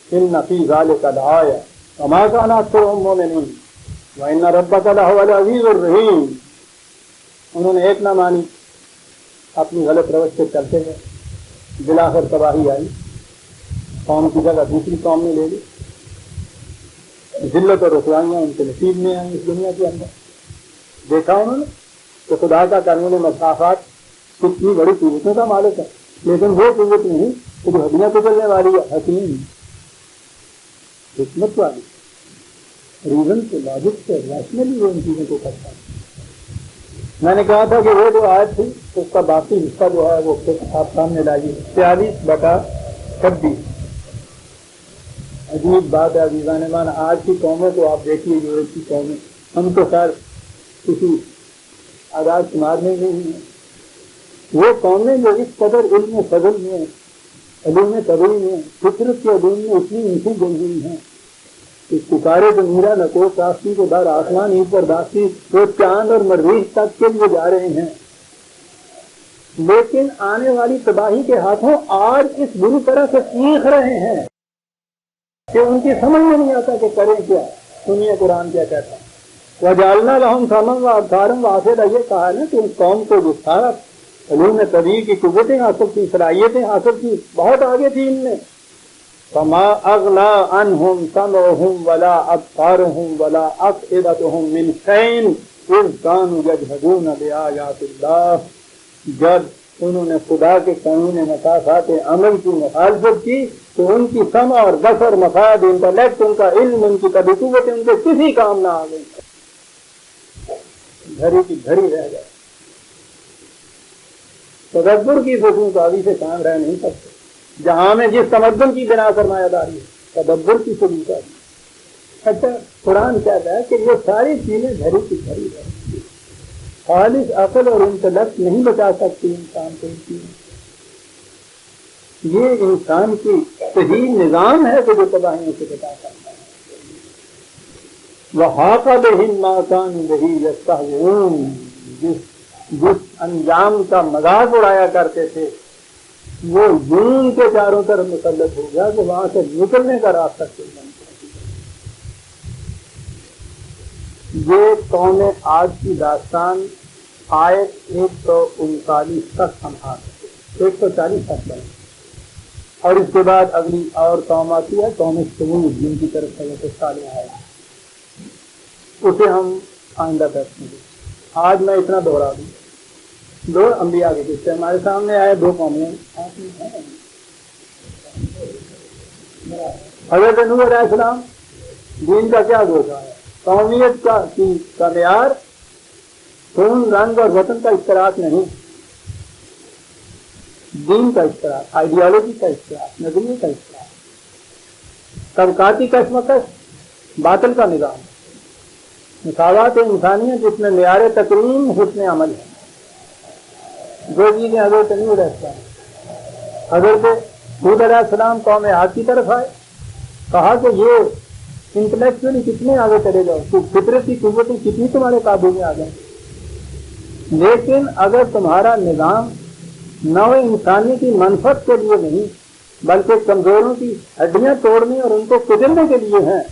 إِنَّ فِي ذَلِكَ لَآيَةً وَمَا كَانَ أَكْثَرُهُم مُؤْمِنِينَ وَإِنَّ رَبَّكَ لَهُوَ الْعَزِيزُ الرَّحِيمُ. انہوں نے ایک نہ مانی، اپنی غلط روش سے چلتے گئے، بلاخر تباہی آئی، قوم کی جگہ دوسری قوم نے لے لی، ذلت اور رسوائیاں ان کے نصیب میں آئیں اس دنیا کے اندر. دیکھا انہوں نے کہ خدا کا قانون مسافات کتنی بڑی قوتوں کا مالک ہے، لیکن وہ قوت نہیں کہ جو ہڈیاں پکڑنے والی ہے، حکیم حکمت والی، ریزن سے، لاجک سے، ریشنلی وہ ان چیزوں کو کرتا ہے. میں نے کہا تھا کہ وہ جو آیت تھی اس کا باقی حصہ جو ہے وہ آپ سامنے لائیے. 43/26. عجیب بات ہے عزیزان مان، آج کی قوموں کو آپ دیکھیے، یورپ کی قومیں، ہم تو خیر کسی آزاد شمار میں نہیں ہیں. وہ قومیں جو اس قدر علم فضل میں، علوم طبعی میں، فطرت کے علوم میں اتنی اونچی گئی ہوئی ہیں کہ پکارے تو میرا نکو کافی کو در آسمان ہی پر داستی، وہ چاند اور مریخ تک کے لیے جا رہے ہیں، لیکن آنے والی تباہی کے ہاتھوں آج اس بری طرح سے چیخ رہے ہیں کہ ان کی سمجھ میں نہیں آتا کہ کریں کیا. سنیے قرآن کیا کہتا ہے. وَجَعَلْنَا لَهُمْ سَمْعًا وَأَبْصَارًا وَأَفْئِدَةً. یہ کہا نا کہ ان قوم کو جو سارا علوم طبیعی کی قوتیں حاصل کی، صلاحیتیں حاصل کی، بہت آگے تھی ان میں. فَمَا أَغْنَىٰ عَنْهُمْ سَمْعُهُمْ وَلَا أَبْصَارُهُمْ وَلَا أَفْئِدَتُهُمْ مِنْ شَيْءٍ إِذْ كَانُوا يَجْحَدُونَ بِآيَاتِ اللَّهِ. جب انہوں نے خدا کے قانون مقاصد عمل کی مخالفت کی تو ان کی سمع اور بصر، مفاد، انٹلیکٹ، ان کا علم، ان کی طبی قوت ان کے کسی کام نہ آ گئی، گھڑی کی گھڑی رہ گئے. تدبر کی سکون سے کام رہ نہیں سکتے. جہاں میں جس تمدن کی بنا سرمایہ داری ہے، تدبر کی سکون کا. اچھا قرآن کہتا ہے کہ یہ ساری چیزیں گھڑی کی گھڑی رہ گئی. خالص عقل اور انٹلیکٹ نہیں بچا سکتی انسان کو. یہ انسان کی صحیح نظام ہے کہ جو تباہیوں سے بچا سکتا ہے. وَحَاقَ بِهِمْ مَا كَانُوا بِهِ يَسْتَهْزِئُونَ. جس انجام کا مذاق اڑایا کرتے تھے وہ یوں کے چاروں طرف مسلط ہو گیا کہ وہاں سے نکلنے کا راستہ چل جائے. یہ قوم آج کی داستان آیت 139 تک سمجھا، 140 تک بنے، اور اس کے بعد اگلی اور قوم آتی ہے، قوم سمود، جن کی طرف سے صالح آیا، اسے ہم آئندہ درس میں. آج میں اتنا دوہرا دوں. 2 انبیاء کے قصے ہمارے سامنے آئے، 2 قومیں. حضرت نوح علیہ السلام، دین کا کیا گوشہ ہے؟ قومیت کا معیار خون، رنگ اور وطن کا اشتراک نہیں، دین کا اشتراک، آئیڈیالوجی کا اشتراک، نظریے کا اشتراک، طبقاتی کشمکش، باطل کا نظام، مساوات انسانیت جس میں معیار تکریم حسن عمل ہے. 2 چیزیں حضرت نوح علیہ السلام. حضرت ہود علیہ السلام قوم عاد کی طرف آئے، کہا کہ یہ انٹلیکچولی کتنے آگے چلے جاؤ، فطرت کی قوتیں کتنی تمہارے قابو میں آ جائیں، لیکن اگر تمہارا نظام نو انسانی کی منفعت کے لیے نہیں بلکہ کمزوروں کی ہڈیاں توڑنے اور ان کو کچلنے کے لیے ہیں،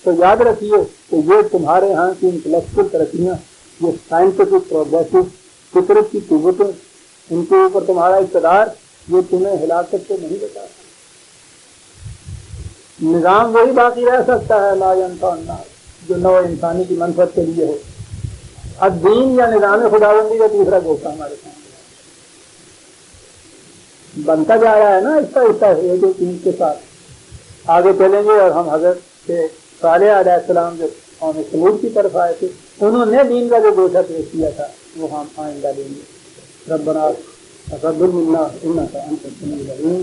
تو یاد رکھیے کہ یہ تمہارے ہاں کی انٹلیکچوئل ترقیاں، یہ سائنٹیفک پروگریسو، فطرت کی قوتیں، ان کے اوپر تمہارا اقتدار، یہ تمہیں ہلاکت سے نہیں بچا. نظام وہی باقی رہ سکتا ہے لا ينفع الناس، جو نو انسانی کی منفعت کے لیے ہو. اب دین یا نظام خداوندی کا دوسرا گوشہ ہمارے سامنے بنتا جا رہا ہے نا، اس کا ایک چیز کے ساتھ آگے چلیں گے. اور ہم حضرت صالح علیہ السلام جو قوم سمود کی طرف آئے تھے، انہوں نے دین کا جو گوشہ پیش کیا تھا وہ ہم آئندہ لیں گے. ربنا تقبل منا انک انت السمیع العلیم.